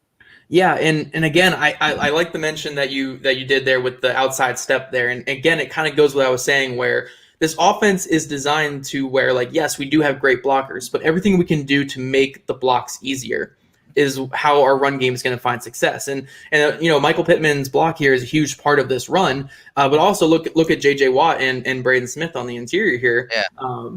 Yeah, and again, I like the mention that you did there with the outside step there. And again, it kind of goes with what I was saying, where this offense is designed to where, like, yes, we do have great blockers, but everything we can do to make the blocks easier is how our run game is going to find success. And Michael Pittman's block here is a huge part of this run. But also look at J.J. Watt and Braden Smith on the interior here. Yeah.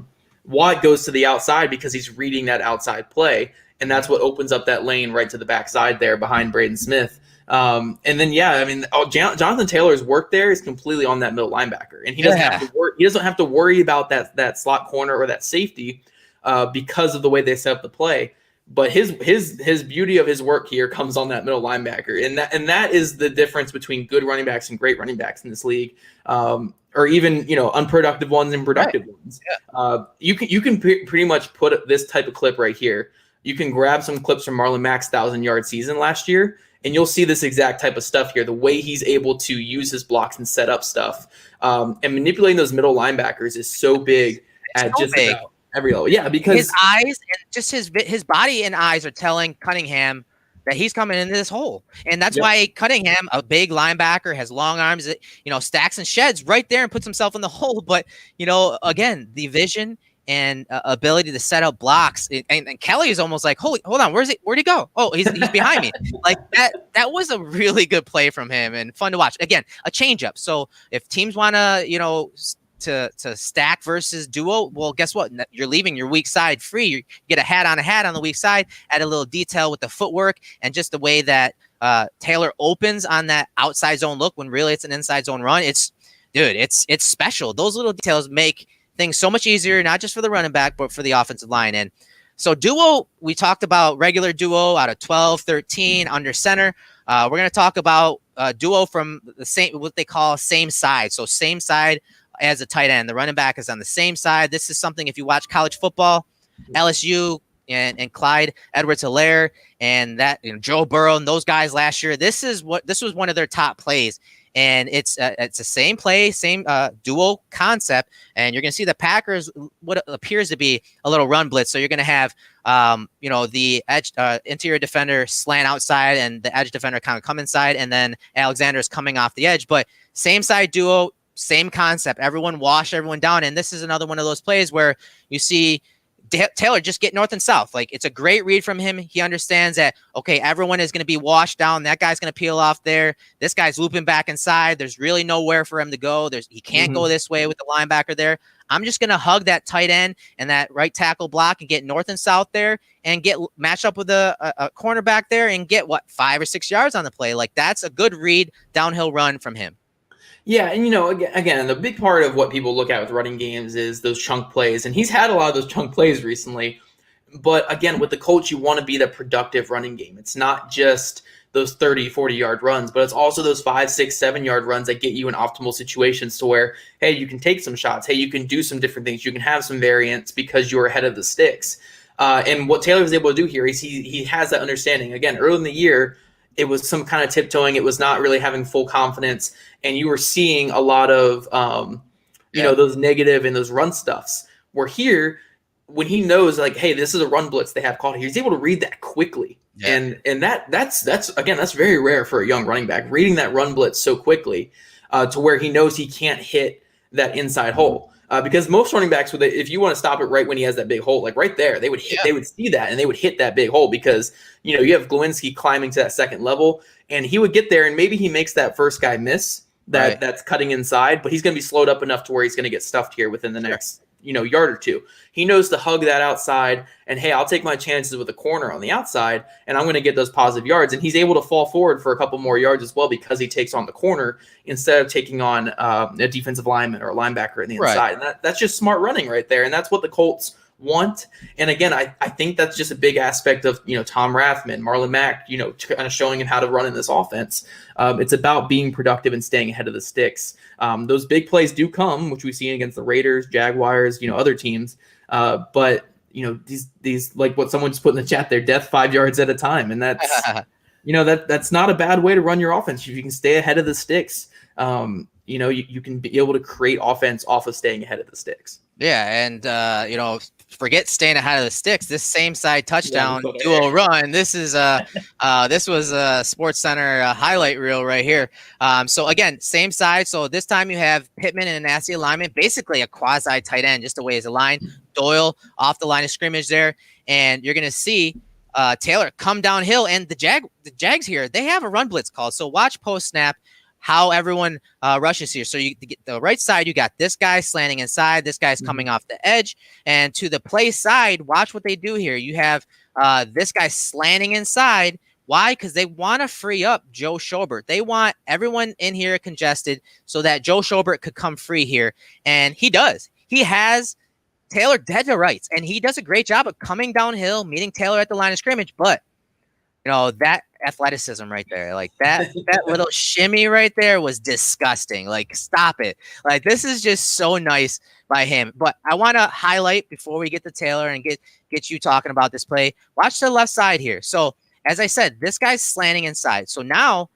Watt goes to the outside because he's reading that outside play, and that's what opens up that lane right to the backside there behind Braden Smith. And then, Jonathan Taylor's work there is completely on that middle linebacker, and he doesn't have to worry. He doesn't have to worry about that slot corner or that safety because of the way they set up the play. But his beauty of his work here comes on that middle linebacker, and that is the difference between good running backs and great running backs in this league, or even unproductive ones and productive ones. Yeah. You can pretty much put this type of clip right here. You can grab some clips from Marlon Mack's 1,000-yard season last year, and you'll see this exact type of stuff here. The way he's able to use his blocks and set up stuff, and manipulating those middle linebackers is so big at just about every level. Yeah, because his eyes and just his body and eyes are telling Cunningham that he's coming into this hole. And that's why Cunningham, a big linebacker, has long arms, stacks and sheds right there and puts himself in the hole. But, again, the vision and ability to set up blocks. And Kelly is almost like, hold on, where'd he go? Oh, he's behind me. Like that was a really good play from him and fun to watch. Again, a changeup. So if teams want to, to stack versus duo, well, guess what? You're leaving your weak side free. You get a hat on the weak side, add a little detail with the footwork and just the way that Taylor opens on that outside zone look when really it's an inside zone run. It's special. Those little details make things so much easier, not just for the running back, but for the offensive line. And so duo, we talked about regular duo out of 12, 13 under center. We're going to talk about duo from the same, what they call same side. So same side as a tight end. The running back is on the same side. This is something, if you watch college football, LSU and Clyde Edwards-Helaire and that Joe Burrow and those guys last year, this was one of their top plays. And it's the same play, same duo concept. And you're going to see the Packers, what appears to be a little run blitz. So you're going to have, the edge interior defender slant outside and the edge defender kind of come inside. And then Alexander is coming off the edge. But same side duo, same concept. Everyone wash everyone down. And this is another one of those plays where you see Taylor just get north and south. Like, it's a great read from him. He understands that, okay, everyone is going to be washed down. That guy's going to peel off there. This guy's looping back inside. There's really nowhere for him to go. He can't go this way with the linebacker there. I'm just going to hug that tight end and that right tackle block and get north and south there and get matched up with a cornerback there and get 5 or 6 yards on the play. Like, that's a good read, downhill run from him. Yeah, and again, the big part of what people look at with running games is those chunk plays, and he's had a lot of those chunk plays recently. But again, with the Colts, you want to be the productive running game. It's not just those 30, 40-yard runs, but it's also those 5, 6, 7-yard runs that get you in optimal situations to where, hey, you can take some shots. Hey, you can do some different things. You can have some variance because you're ahead of the sticks. And what Taylor was able to do here is he has that understanding. Again, early in the year, it was some kind of tiptoeing. It was not really having full confidence, and you were seeing a lot of those negative and those run stuffs. Where here, when he knows like, hey, this is a run blitz they have called, he's able to read that quickly. Yeah. And that's again, that's very rare for a young running back, reading that run blitz so quickly to where he knows he can't hit that inside hole. Because most running backs, if you want to stop it right when he has that big hole, like right there, they would see that and they would hit that big hole because, you have Glowinski climbing to that second level and he would get there and maybe he makes that first guy miss that's cutting inside, but he's going to be slowed up enough to where he's going to get stuffed here within the next yard or two. He knows to hug that outside and, hey, I'll take my chances with a corner on the outside and I'm going to get those positive yards. And he's able to fall forward for a couple more yards as well because he takes on the corner instead of taking on a defensive lineman or a linebacker in the inside. And that's just smart running right there. And that's what the Colts want. And again, I think that's just a big aspect of, Tom Rathman, Marlon Mack, kind of showing him how to run in this offense. It's about being productive and staying ahead of the sticks. Those big plays do come, which we've seen against the Raiders, Jaguars, other teams. But these like what someone just put in the chat there, death 5 yards at a time. And that's, that's not a bad way to run your offense. If you can stay ahead of the sticks, you can be able to create offense off of staying ahead of the sticks. Yeah, and forget staying ahead of the sticks. This same side touchdown duo run. This was a Sports Center highlight reel right here. So again, same side. So this time you have Pittman in a nasty alignment, basically a quasi tight end, just the way he's aligned. Doyle off the line of scrimmage there, and you're gonna see Taylor come downhill. And the Jags here, they have a run blitz called. So watch post snap how everyone rushes here. So you get the right side, you got this guy slanting inside, this guy's coming off the edge, and to the play side, watch what they do here. You have this guy slanting inside. Why? Because they want to free up Joe Schobert. They want everyone in here congested so that Joe Schobert could come free here, and he does. He has Taylor dead to rights, and he does a great job of coming downhill, meeting Taylor at the line of scrimmage, but that athleticism right there, like that little shimmy right there was disgusting. Like, stop it. Like, this is just so nice by him. But I want to highlight before we get to Taylor and get you talking about this play. Watch the left side here. So as I said, this guy's slanting inside. So now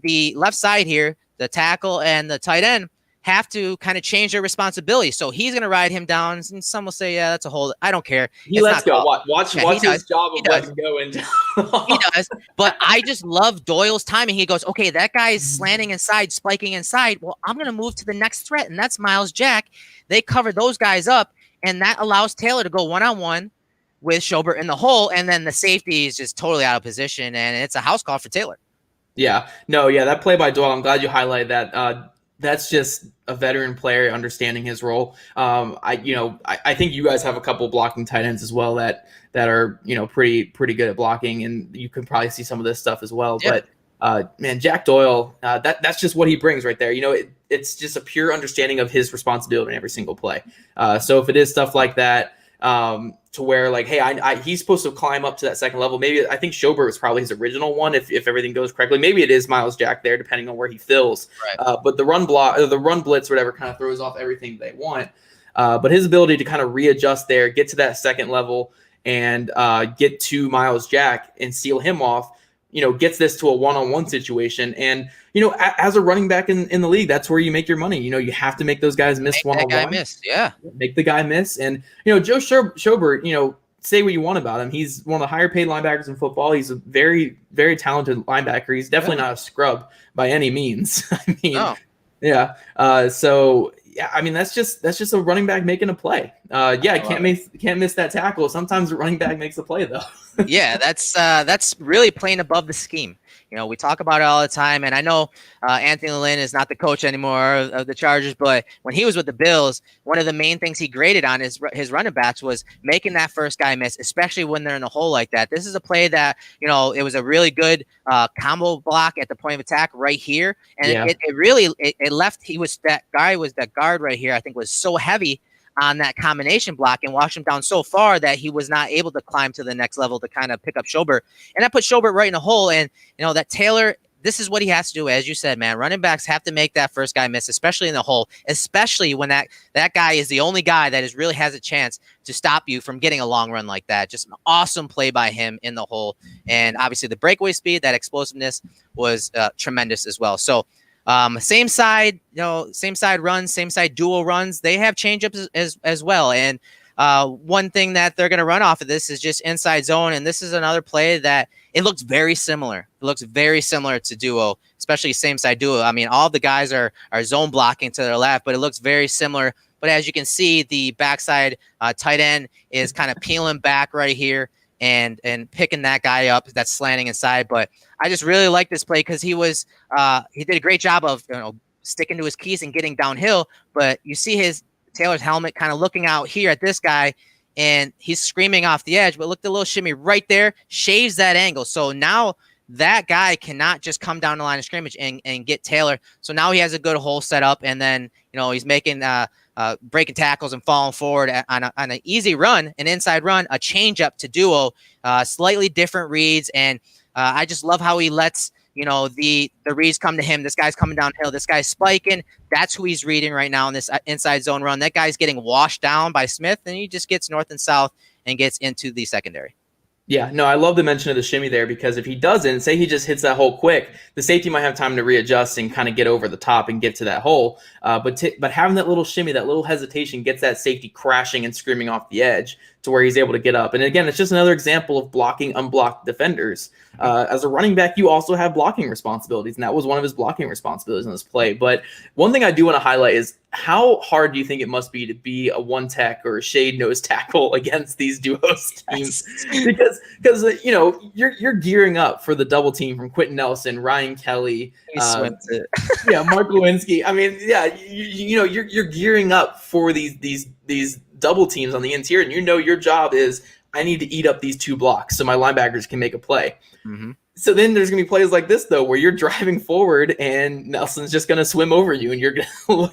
the left side here, the tackle and the tight end have to kind of change their responsibility. So he's going to ride him down, and some will say, yeah, that's a hold. I don't care. He lets go. Watch his job of letting go. He does. But I just love Doyle's timing. He goes, okay, that guy is slanting inside, spiking inside. Well, I'm going to move to the next threat, and that's Miles Jack. They cover those guys up, and that allows Taylor to go one-on-one with Schobert in the hole, and then the safety is just totally out of position, and it's a house call for Taylor. Yeah. No, yeah, that play by Doyle, I'm glad you highlighted that. That's just a veteran player understanding his role. I think you guys have a couple blocking tight ends as well that are pretty good at blocking, and you can probably see some of this stuff as well. Yep. But man, Jack Doyle, that's just what he brings right there. It's just a pure understanding of his responsibility in every single play. So if it is stuff like that, to where like, hey, he's supposed to climb up to that second level. Maybe I think Schobert was probably his original one if everything goes correctly. Maybe it is Miles Jack there, depending on where he fills. Right. But the run block, or the run blitz, whatever, kind of throws off everything they want. But his ability to kind of readjust there, get to that second level, and get to Miles Jack and seal him off, gets this to a one-on-one situation. And, as a running back in the league, that's where you make your money. You have to make those guys miss one-on-one. Make that guy miss, yeah. Make the guy miss. And, Joe Schobert, say what you want about him. He's one of the higher paid linebackers in football. He's a very, very talented linebacker. He's definitely not a scrub by any means. I mean, no. Yeah. So, yeah, I mean, that's just a running back making a play. Can't miss that tackle. Sometimes the running back makes a play, though. Yeah, that's really playing above the scheme. We talk about it all the time, and I know Anthony Lynn is not the coach anymore of the Chargers, but when he was with the Bills, one of the main things he graded on his running backs was making that first guy miss, especially when they're in a hole like that. This is a play that, it was a really good combo block at the point of attack right here, and it left. That guard right here, I think, was so heavy on that combination block and washed him down so far that he was not able to climb to the next level to kind of pick up Schobert. And that put Schobert right in a hole. And, that Taylor this is what he has to do. As you said, man, running backs have to make that first guy miss, especially in the hole, especially when that guy is the only guy that really has a chance to stop you from getting a long run like that. Just an awesome play by him in the hole. And obviously the breakaway speed, that explosiveness was tremendous as well. So same side, same side runs, same side dual runs. They have changeups as well. And one thing that they're going to run off of this is just inside zone. And this is another play that it looks very similar. It looks very similar to duo, especially same side duo. I mean, all the guys are zone blocking to their left, but it looks very similar. But as you can see, the backside tight end is kind of peeling back right here and picking that guy up that's slanting inside. But I just really like this play because he did a great job of sticking to his keys and getting downhill. But you see Taylor's helmet kind of looking out here at this guy, and he's screaming off the edge. But look, the little shimmy right there shaves that angle. So now that guy cannot just come down the line of scrimmage and get Taylor. So now he has a good hole set up, and then he's making breaking tackles and falling forward on an easy run, an inside run, a change up to duo, slightly different reads. And I just love how he lets, the reads come to him. This guy's coming downhill. This guy's spiking. That's who he's reading right now in this inside zone run. That guy's getting washed down by Smith, and he just gets north and south and gets into the secondary. Yeah, no, I love the mention of the shimmy there, because if he doesn't, say he just hits that hole quick, the safety might have time to readjust and kind of get over the top and get to that hole. But having that little shimmy, that little hesitation, gets that safety crashing and screaming off the edge to where he's able to get up. And again, it's just another example of blocking unblocked defenders. As a running back, you also have blocking responsibilities, and that was one of his blocking responsibilities in this play. But one thing I do want to highlight is, how hard do you think it must be to be a one tech or a shade nose tackle against these duos teams? because you're gearing up for the double team from Quentin Nelson, Ryan Kelly, Mark Lewinsky. I mean, you're gearing up for these double teams on the interior, and your job is, I need to eat up these two blocks so my linebackers can make a play. Mm-hmm. So then there's going to be plays like this, though, where you're driving forward and Nelson's just going to swim over you, and you're going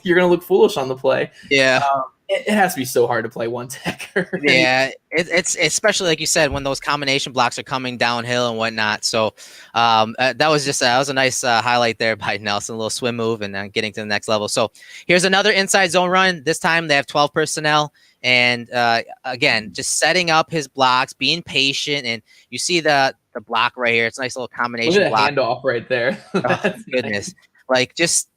to look foolish on the play. Yeah. It has to be so hard to play one tech. Yeah, it's especially like you said, when those combination blocks are coming downhill and whatnot. So that was a nice highlight there by Nelson, a little swim move and getting to the next level. So here's another inside zone run. This time they have 12 personnel. And again, just setting up his blocks, being patient, and you see the block right here. It's a nice little combination Look at block. handoff right there. Oh, goodness, like just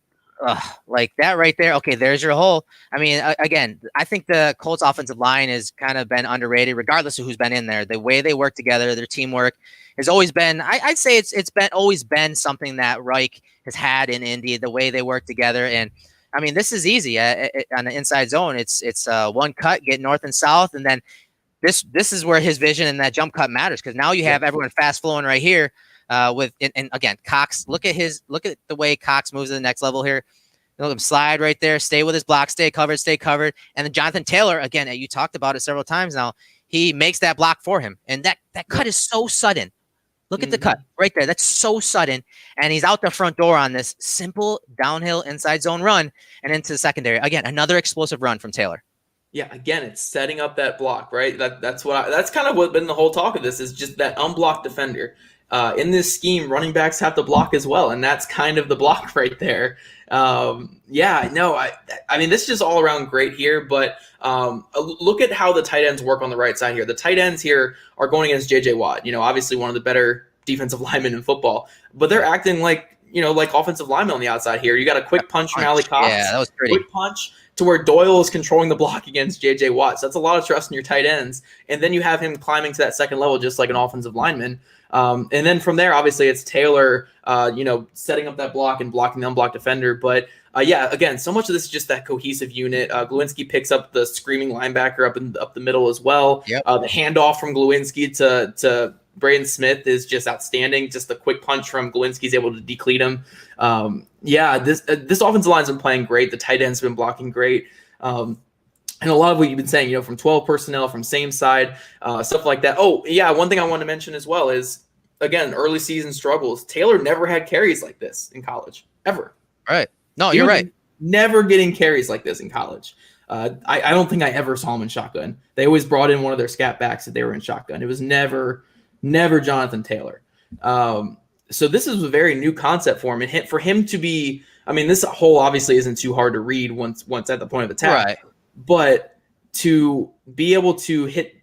like that right there. Okay, there's your hole. I mean, again, I think the Colts offensive line has kind of been underrated, regardless of who's been in there. The way they work together, their teamwork has always been. I'd say it's always been something that Reich has had in Indy. The way they work together, and I mean, this is easy on the inside zone. It's one cut, get north and south, and then this is where his vision and that jump cut matters, because now you have everyone fast flowing right here. And again, Cox, look at the way Cox moves to the next level here. Look him slide right there, stay with his block, stay covered. And then Jonathan Taylor, again, you talked about it several times now, he makes that block for him. And that cut is so sudden. Look at the cut right there. That's so sudden. And he's out the front door on this simple downhill inside zone run and into the secondary. Again, another explosive run from Taylor. Yeah, again, it's setting up that block, right? That's kind of what been the whole talk of this, is just that unblocked defender. In this scheme, running backs have to block as well, and that's kind of the block right there. I mean, this is just all around great here, but look at how the tight ends work on the right side here. The tight ends here are going against J.J. Watt, obviously one of the better defensive linemen in football, but they're acting like offensive linemen on the outside here. You got a quick punch from Ali Cox. Yeah, that was pretty. Quick punch to where Doyle is controlling the block against J.J. Watt. So that's a lot of trust in your tight ends. And then you have him climbing to that second level just like an offensive lineman. And then from there, obviously, it's Taylor, setting up that block and blocking the unblocked defender. But again, so much of this is just that cohesive unit. Glowinski picks up the screaming linebacker up the middle as well. Yep. The handoff from Glowinski to Braden Smith is just outstanding. Just the quick punch from Glowinski is able to decleat him. This offensive line's been playing great. The tight end's been blocking great. And a lot of what you've been saying, from 12 personnel, from same side, stuff like that. Oh, yeah, one thing I want to mention as well is, again, early season struggles. Taylor never had carries like this in college, ever. Right. No, you're right. Never getting carries like this in college. I don't think I ever saw him in shotgun. They always brought in one of their scat backs that they were in shotgun. It was never Jonathan Taylor. So this is a very new concept for him, and for him to be, I mean, this hole obviously isn't too hard to read once at the point of attack, Right. but to be able to hit,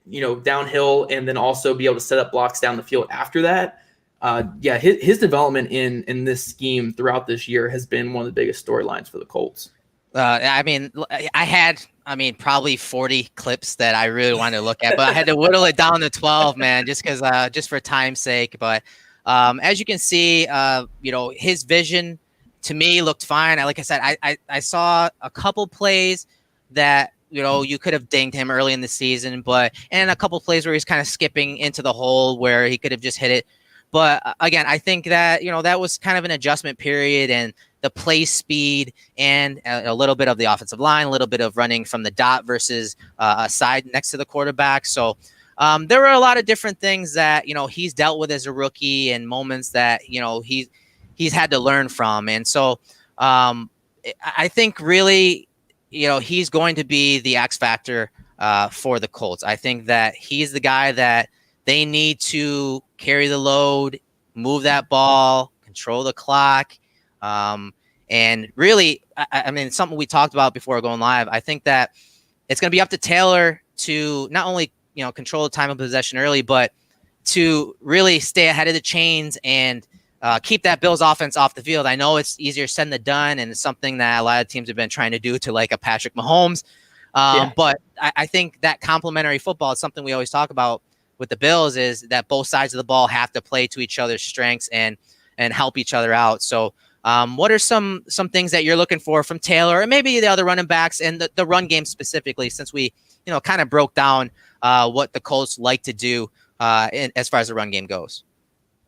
downhill and then also be able to set up blocks down the field after that. Yeah, his development in this scheme throughout this year has been one of the biggest storylines for the Colts. I mean, probably 40 clips that I really wanted to look at, but I had to whittle it down to 12, man, just for time's sake. But as you can see, his vision to me looked fine. Like I said, I saw a couple plays that, you could have dinged him early in the season, and a couple plays where he's kind of skipping into the hole where he could have just hit it. But again, I think that, that was kind of an adjustment period, and the play speed and a little bit of the offensive line, a little bit of running from the dot versus a side next to the quarterback. So there were a lot of different things that, he's dealt with as a rookie, and moments that, he's had to learn from. And so I think really, he's going to be the X factor for the Colts. I think that he's the guy that they need to carry the load, move that ball, control the clock. And really, I mean, something we talked about before going live, I think that it's going to be up to Taylor to not only, control the time of possession early, but to really stay ahead of the chains and keep that Bills offense off the field. I know it's easier said than done, and it's something that a lot of teams have been trying to do to like a Patrick Mahomes. But I think that complementary football is something we always talk about with the Bills, is that both sides of the ball have to play to each other's strengths and help each other out. So what are some things that you're looking for from Taylor and maybe the other running backs and the run game specifically, since we, kind of broke down what the Colts like to do as far as the run game goes?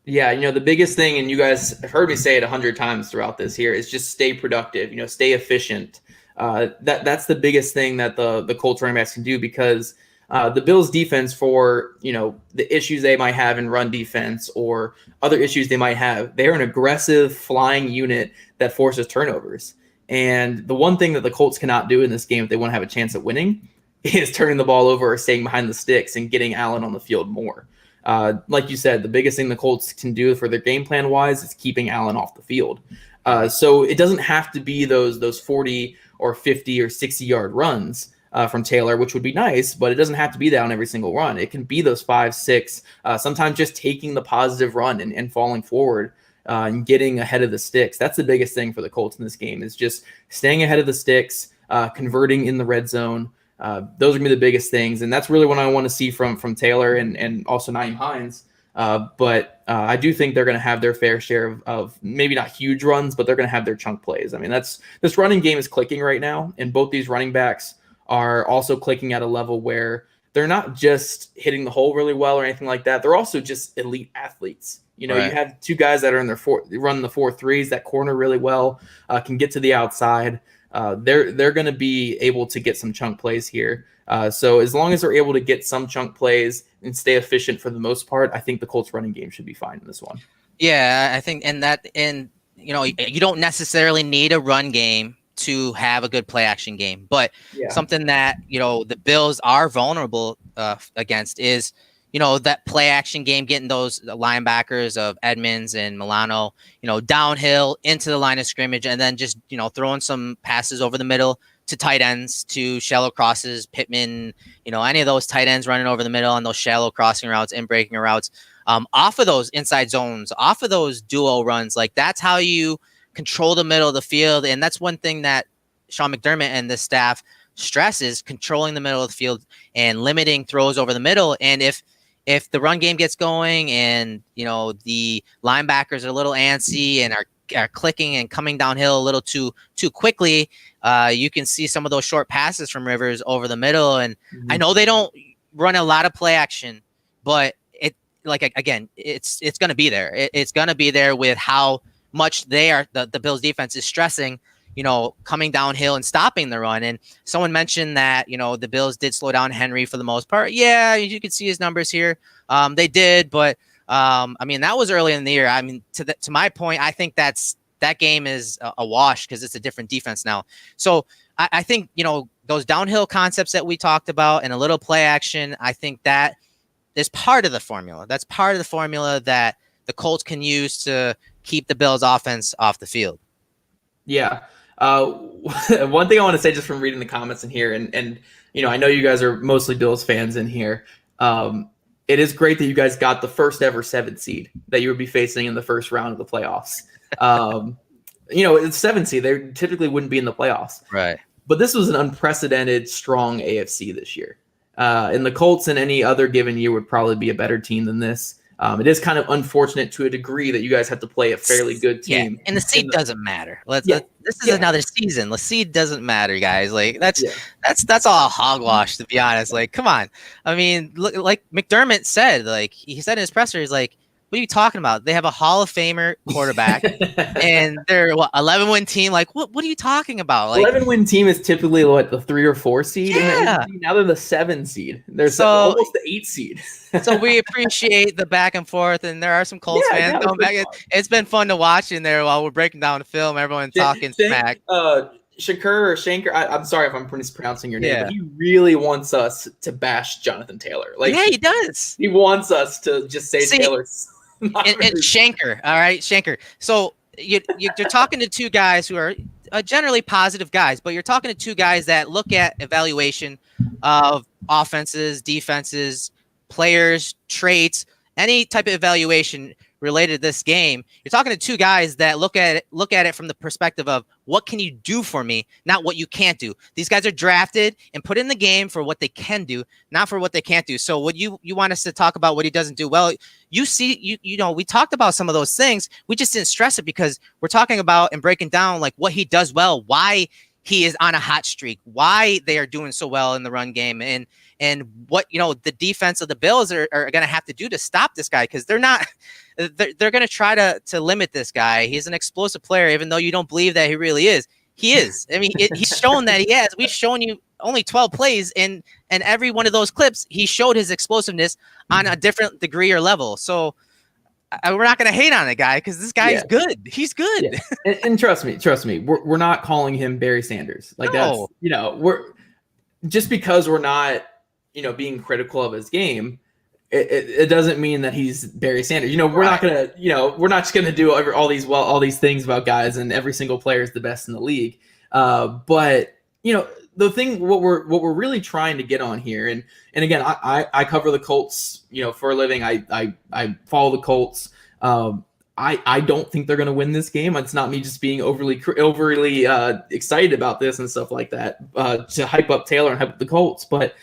Yeah, the biggest thing, and you guys have heard me say it 100 times throughout this here, is just stay productive, stay efficient. That's the biggest thing that the Colts running backs can do, because the Bills defense, for the issues they might have in run defense or other issues they might have, they're an aggressive flying unit that forces turnovers. And the one thing that the Colts cannot do in this game if they want to have a chance at winning is turning the ball over or staying behind the sticks and getting Allen on the field more. Like you said, the biggest thing the Colts can do for their game plan wise is keeping Allen off the field. So it doesn't have to be those 40 or 50 or 60 yard runs from Taylor, which would be nice, but it doesn't have to be that on every single run. It can be those 5, 6, sometimes just taking the positive run and falling forward and getting ahead of the sticks. That's the biggest thing for the Colts in this game, is just staying ahead of the sticks, converting in the red zone. Those are going to be the biggest things, and that's really what I want to see from Taylor and also Nyheim Hines. But I do think they're going to have their fair share of maybe not huge runs, but they're going to have their chunk plays. I mean, this running game is clicking right now, and both these running backs are also clicking at a level where they're not just hitting the hole really well or anything like that. They're also just elite athletes. Right. You have two guys that are in their running the 4.3s that corner really well, can get to the outside. They're going to be able to get some chunk plays here. So as long as they're able to get some chunk plays and stay efficient for the most part, I think the Colts running game should be fine in this one. Yeah, I think you don't necessarily need a run game to have a good play action game, but something that, the Bills are vulnerable against is, that play action game, getting those linebackers of Edmonds and Milano, downhill into the line of scrimmage, and then just, throwing some passes over the middle to tight ends, to shallow crosses, Pittman, any of those tight ends running over the middle on those shallow crossing routes and breaking routes, off of those inside zones, off of those duo runs. Like, that's how you control the middle of the field. And that's one thing that Sean McDermott and the staff stresses, controlling the middle of the field and limiting throws over the middle. And if the run game gets going and, the linebackers are a little antsy and are clicking and coming downhill a little too quickly, you can see some of those short passes from Rivers over the middle. And I know they don't run a lot of play action, but it's going to be there. It's going to be there with how much the Bills defense is stressing, coming downhill and stopping the run. And someone mentioned that, the Bills did slow down Henry for the most part. Yeah, you can see his numbers here. They did, but that was early in the year. I mean, to my point, I think that game is a wash because it's a different defense now. So I think, those downhill concepts that we talked about and a little play action, I think that is part of the formula. That's part of the formula that the Colts can use to keep the Bills offense off the field. Yeah. One thing I want to say just from reading the comments in here, and I know you guys are mostly Bills fans in here. It is great that you guys got the first ever 7th seed that you would be facing in the first round of the playoffs. It's 7th seed. They typically wouldn't be in the playoffs. Right. But this was an unprecedented, strong AFC this year. And the Colts in any other given year would probably be a better team than this. It is kind of unfortunate to a degree that you guys have to play a fairly good team. Yeah, and the seed doesn't matter. This is another season. The seed doesn't matter, guys. Like that's all hogwash, to be honest. Like, come on. I mean, look, like McDermott said, like he said in his presser, he's like, what are you talking about? They have a Hall of Famer quarterback, and they're 11-win team. Like, what are you talking about? Like, 11-win team is typically the 3 or 4 seed. Yeah. And now they're the 7 seed. They're almost the 8 seed. So we appreciate the back and forth, and there are some Colts fans going back. It's been fun to watch in there while we're breaking down the film. Everyone talking smack. Shanker, I'm sorry if I'm pronouncing your name, but he really wants us to bash Jonathan Taylor. Like, yeah, he does. He wants us to just say Taylor's. And Shanker, all right, Shanker. So you're talking to two guys who are generally positive guys, but you're talking to two guys that look at evaluation of offenses, defenses, players, traits, any type of evaluation related to this game. You're talking to two guys that look at it from the perspective of what can you do for me, not what you can't do. These guys are drafted and put in the game for what they can do, not for what they can't do. So what you want us to talk about what he doesn't do well, you see, we talked about some of those things. We just didn't stress it because we're talking about and breaking down like what he does well, why he is on a hot streak, why they are doing so well in the run game, and what the defense of the Bills are going to have to do to stop this guy, because they're going to try to limit this guy. He's an explosive player, even though you don't believe that he really is. He is. I mean, he's shown that he has. We've shown you only 12 plays, and every one of those clips, he showed his explosiveness on a different degree or level. So we're not going to hate on the guy because this guy is good. He's good. Yeah. And trust me, we're not calling him Barry Sanders. Like, that's, we're just because we're not, being critical of his game, it doesn't mean that he's Barry Sanders. We're not gonna, we're not just gonna do all these things about guys and every single player is the best in the league. But the thing, what we're really trying to get on here, and again, I cover the Colts, for a living. I follow the Colts. I don't think they're going to win this game. It's not me just being overly excited about this and stuff like that to hype up Taylor and hype up the Colts. But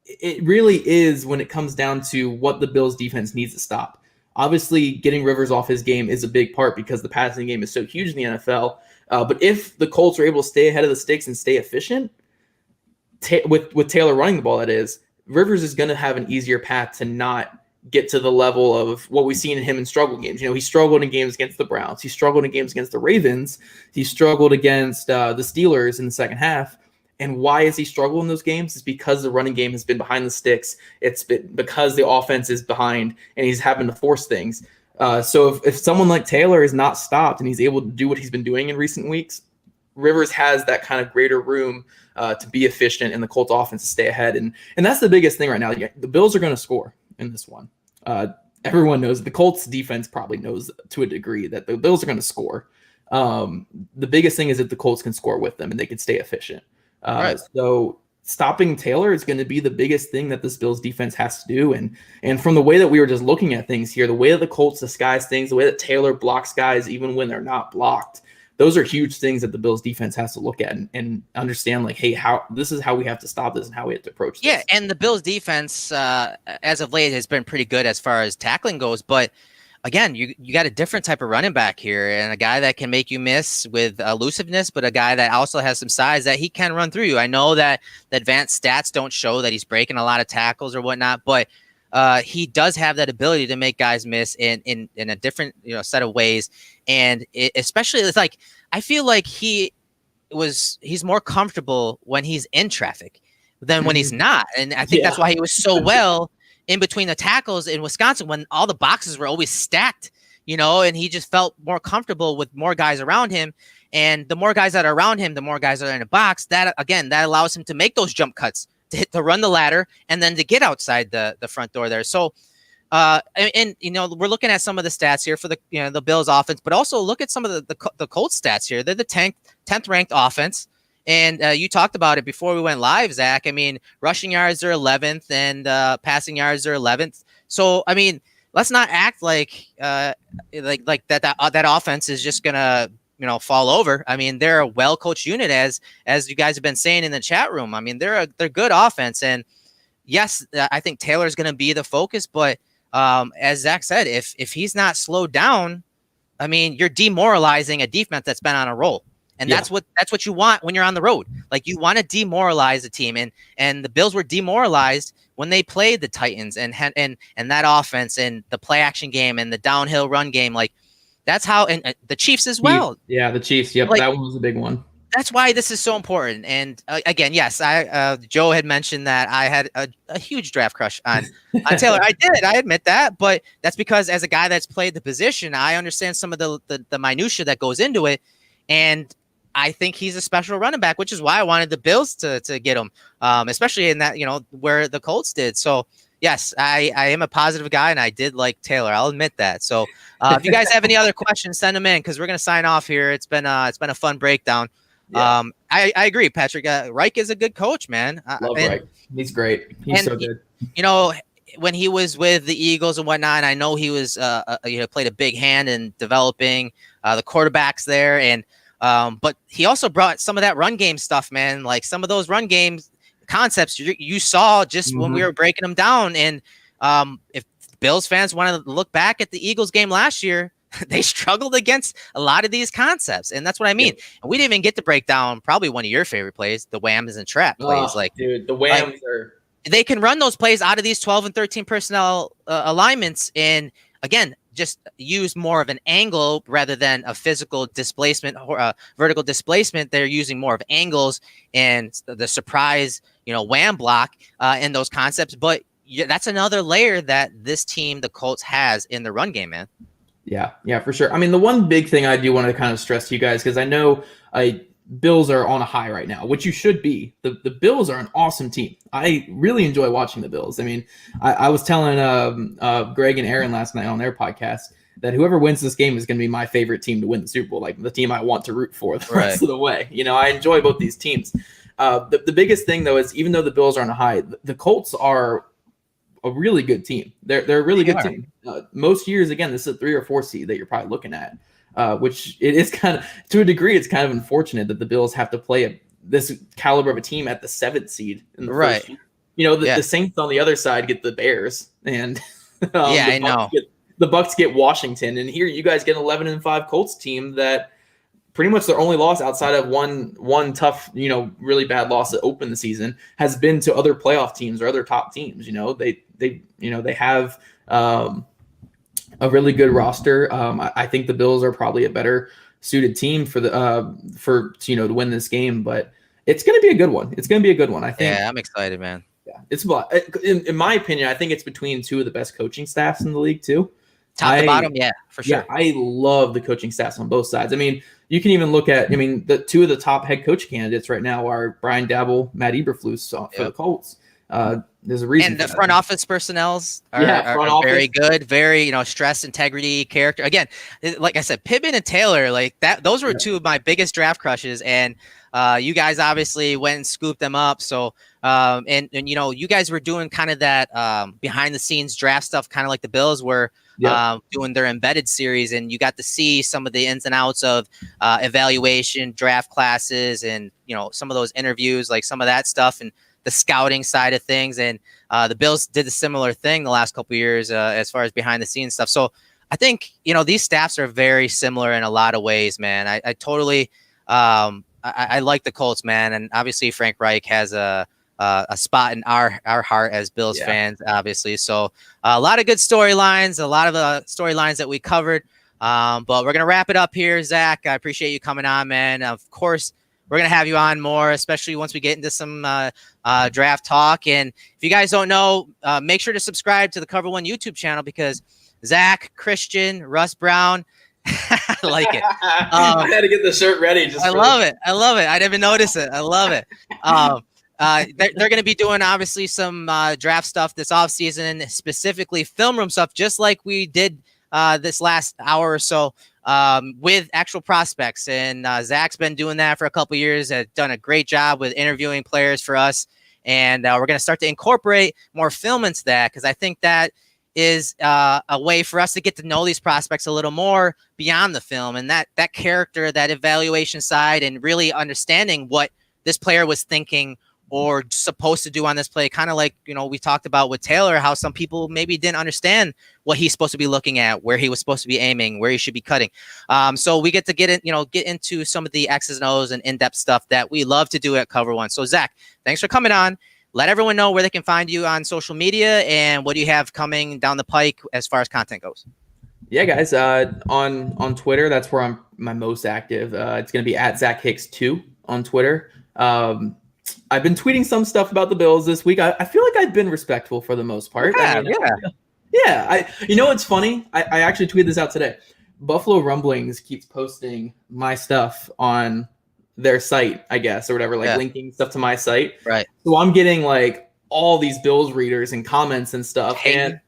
it really is when it comes down to what the Bills defense needs to stop. Obviously, getting Rivers off his game is a big part because the passing game is so huge in the NFL. But if the Colts are able to stay ahead of the sticks and stay efficient, with Taylor running the ball, that is, Rivers is going to have an easier path to not get to the level of what we've seen in him in struggle games. He struggled in games against the Browns. He struggled in games against the Ravens. He struggled against the Steelers in the second half. And why has he struggled in those games? It's because the running game has been behind the sticks. It's been because the offense is behind and he's having to force things. So if someone like Taylor is not stopped and he's able to do what he's been doing in recent weeks, Rivers has that kind of greater room to be efficient and the Colts offense to stay ahead. And that's the biggest thing right now. The Bills are going to score in this one. Everyone knows the Colts defense probably knows to a degree that the Bills are going to score. The biggest thing is that the Colts can score with them and they can stay efficient. Right. So stopping Taylor is going to be the biggest thing that this Bills defense has to do. And from the way that we were just looking at things here, the way that the Colts disguise things, the way that Taylor blocks guys even when they're not blocked, those are huge things that the Bills defense has to look at and understand, like, hey, this is how we have to stop this and how we have to approach this. Yeah, and the Bills defense, as of late, has been pretty good as far as tackling goes. But again, you got a different type of running back here, and a guy that can make you miss with elusiveness, but a guy that also has some size that he can run through you. I know that the advanced stats don't show that he's breaking a lot of tackles or whatnot, but he does have that ability to make guys miss in a different set of ways. And especially, it's like I feel like he's more comfortable when he's in traffic than when he's not, and I think that's why he was so well in between the tackles in Wisconsin when all the boxes were always stacked, and he just felt more comfortable with more guys around him. And the more guys that are around him, the more guys that are in a box. That allows him to make those jump cuts, to run the ladder, and then to get outside the front door there. So And we're looking at some of the stats here for the Bills offense, but also look at some of the Colts stats here. They're the 10th ranked offense. And you talked about it before we went live, Zach. I mean, rushing yards are 11th and passing yards are 11th. So, I mean, let's not act like that offense is just going to, fall over. I mean, they're a well-coached unit, as you guys have been saying in the chat room. I mean, they're good offense. And yes, I think Taylor's going to be the focus, but as Zach said, if he's not slowed down, I mean, you're demoralizing a defense that's been on a roll. And that's what you want when you're on the road. Like, you want to demoralize a team, and the Bills were demoralized when they played the Titans and that offense and the play action game and the downhill run game. Like, that's how, and the Chiefs as well. Yeah, the Chiefs. Yep, that one was a big one. That's why this is so important. And again, yes, Joe had mentioned that I had a huge draft crush on Taylor. I did. I admit that, but that's because as a guy that's played the position, I understand some of the minutia that goes into it, and I think he's a special running back, which is why I wanted the Bills to get him, especially in that, where the Colts did. So yes, I am a positive guy, and I did like Taylor. I'll admit that. So if you guys have any other questions, send them in, because we're going to sign off here. It's been a fun breakdown. Yeah. I agree, Patrick. Reich is a good coach, man. Love Reich. He's great. He's so good. When he was with the Eagles and whatnot, I know he was played a big hand in developing the quarterbacks there, and but he also brought some of that run game stuff, man. Like, some of those run game concepts you saw just when we were breaking them down. And if Bills fans want to look back at the Eagles game last year, they struggled against a lot of these concepts, and that's what I mean. Yep. And we didn't even get to break down probably one of your favorite plays, the whams and trap plays. Dude, the whams are. They can run those plays out of these 12 and 13 personnel alignments, and again, just use more of an angle rather than a physical displacement or vertical displacement. They're using more of angles and the surprise, wham block in those concepts. But that's another layer that this team, the Colts, has in the run game, man. Yeah, for sure. I mean, the one big thing I do want to kind of stress to you guys, because I know Bills are on a high right now, which you should be. The Bills are an awesome team. I really enjoy watching the Bills. I mean, I was telling Greg and Aaron last night on their podcast that whoever wins this game is going to be my favorite team to win the Super Bowl, like the team I want to root for the rest of the way. I enjoy both these teams. The biggest thing, though, is even though the Bills are on a high, the Colts are a really good team. They're a really good team. Most years, again, this is a 3 or 4 seed that you're probably looking at, which it is kind of, to a degree, it's kind of unfortunate that the Bills have to play this caliber of a team at the 7th seed in the first year. The Saints on the other side get the Bears, and I know the Bucks get Washington, and here you guys get an 11-5 Colts team that pretty much their only loss outside of one tough, really bad loss that opened the season has been to other playoff teams or other top teams. They have a really good roster. I think the Bills are probably a better suited team to win this game, but it's going to be a good one. It's going to be a good one, I think. Yeah, I'm excited, man. Yeah, it's in my opinion, I think it's between 2 of the best coaching staffs in the league too. Top to bottom, yeah, for sure. Yeah, I love the coaching staffs on both sides. I mean, you can even look at, the 2 of the top head coach candidates right now are Brian Daboll, Matt Eberflus for the Colts. There's a reason. And the front office personnels are very good, very, stress, integrity, character. Again, like I said, Pittman and Taylor, like that, those were 2 of my biggest draft crushes. And you guys obviously went and scooped them up. So, and you guys were doing kind of that behind the scenes draft stuff, kind of like the Bills were doing their embedded series, and you got to see some of the ins and outs of evaluation, draft classes, and some of those interviews, like some of that stuff, and the scouting side of things. And the Bills did a similar thing the last couple of years as far as behind the scenes stuff. So I think these staffs are very similar in a lot of ways, man. I totally I like the Colts, man, and obviously Frank Reich has a spot in our heart as Bills fans, obviously. So a lot of good storylines, a lot of storylines that we covered. But we're going to wrap it up here, Zach. I appreciate you coming on, man. Of course, we're going to have you on more, especially once we get into some draft talk. And if you guys don't know, make sure to subscribe to the Cover One YouTube channel, because Zach, Christian, Russ Brown, I like it. I had to get the shirt ready. I love it. I didn't even notice it. I love it. they're going to be doing obviously some draft stuff this offseason, specifically film room stuff, just like we did this last hour or so with actual prospects. And Zach's been doing that for a couple years, has done a great job with interviewing players for us. And we're going to start to incorporate more film into that, because I think that is a way for us to get to know these prospects a little more beyond the film, and that character, that evaluation side, and really understanding what this player was thinking or supposed to do on this play. Kind of like, we talked about with Taylor, how some people maybe didn't understand what he's supposed to be looking at, where he was supposed to be aiming, where he should be cutting. So we get to get into some of the X's and O's and in-depth stuff that we love to do at Cover One. So Zach, thanks for coming on. Let everyone know where they can find you on social media and what you have coming down the pike as far as content goes. Yeah, guys, on Twitter, that's where I'm most active. It's going to be at Zach Hicks 2 on Twitter. I've been tweeting some stuff about the Bills this week. I feel like I've been respectful for the most part. Yeah. It's funny. I actually tweeted this out today. Buffalo Rumblings keeps posting my stuff on their site, I guess, or whatever, linking stuff to my site. Right. So I'm getting all these Bills readers and comments and stuff. Hey. And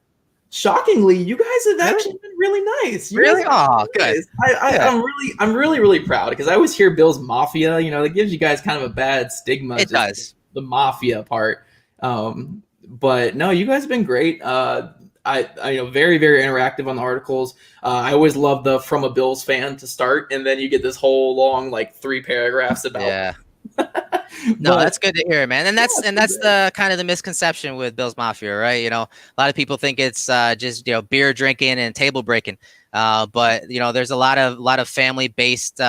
shockingly, you guys have actually been really nice. Really? Oh, good. I'm really proud, because I always hear Bills Mafia. That gives you guys kind of a bad stigma. It does. The Mafia part. But no, you guys have been great. I very, very interactive on the articles. I always love the from a Bills fan to start, and then you get this whole long 3 paragraphs about. Yeah. No, that's good to hear, man. And that's the kind of the misconception with Bills Mafia, right? A lot of people think it's just beer drinking and table breaking, but there's a lot of family based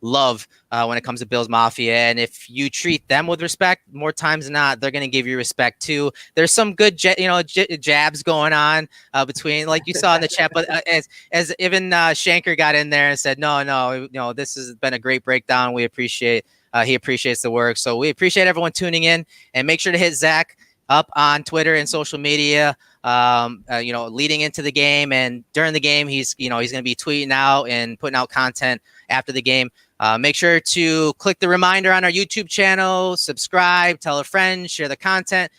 love when it comes to Bills Mafia, and if you treat them with respect, more times than not, they're going to give you respect too. There's some good jabs going on between, like you saw in the chat, but as even Shanker got in there and said, no, this has been a great breakdown. We appreciate. He appreciates the work. So we appreciate everyone tuning in, and make sure to hit Zach up on Twitter and social media, leading into the game and during the game. He's going to be tweeting out and putting out content after the game. Make sure to click the reminder on our YouTube channel, subscribe, tell a friend, share the content.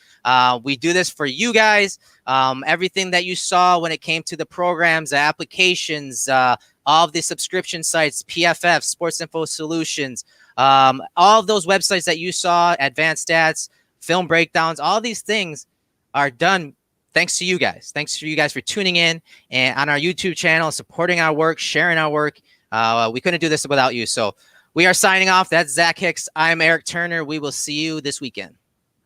We do this for you guys. Everything that you saw when it came to the programs, the applications, all of the subscription sites, PFF, Sports Info Solutions, all of those websites that you saw, advanced stats, film breakdowns, all these things are done thanks to you guys. Thanks to you guys for tuning in and on our YouTube channel, supporting our work, sharing our work. We couldn't do this without you. So we are signing off. That's Zach Hicks. I'm Eric Turner. We will see you this weekend.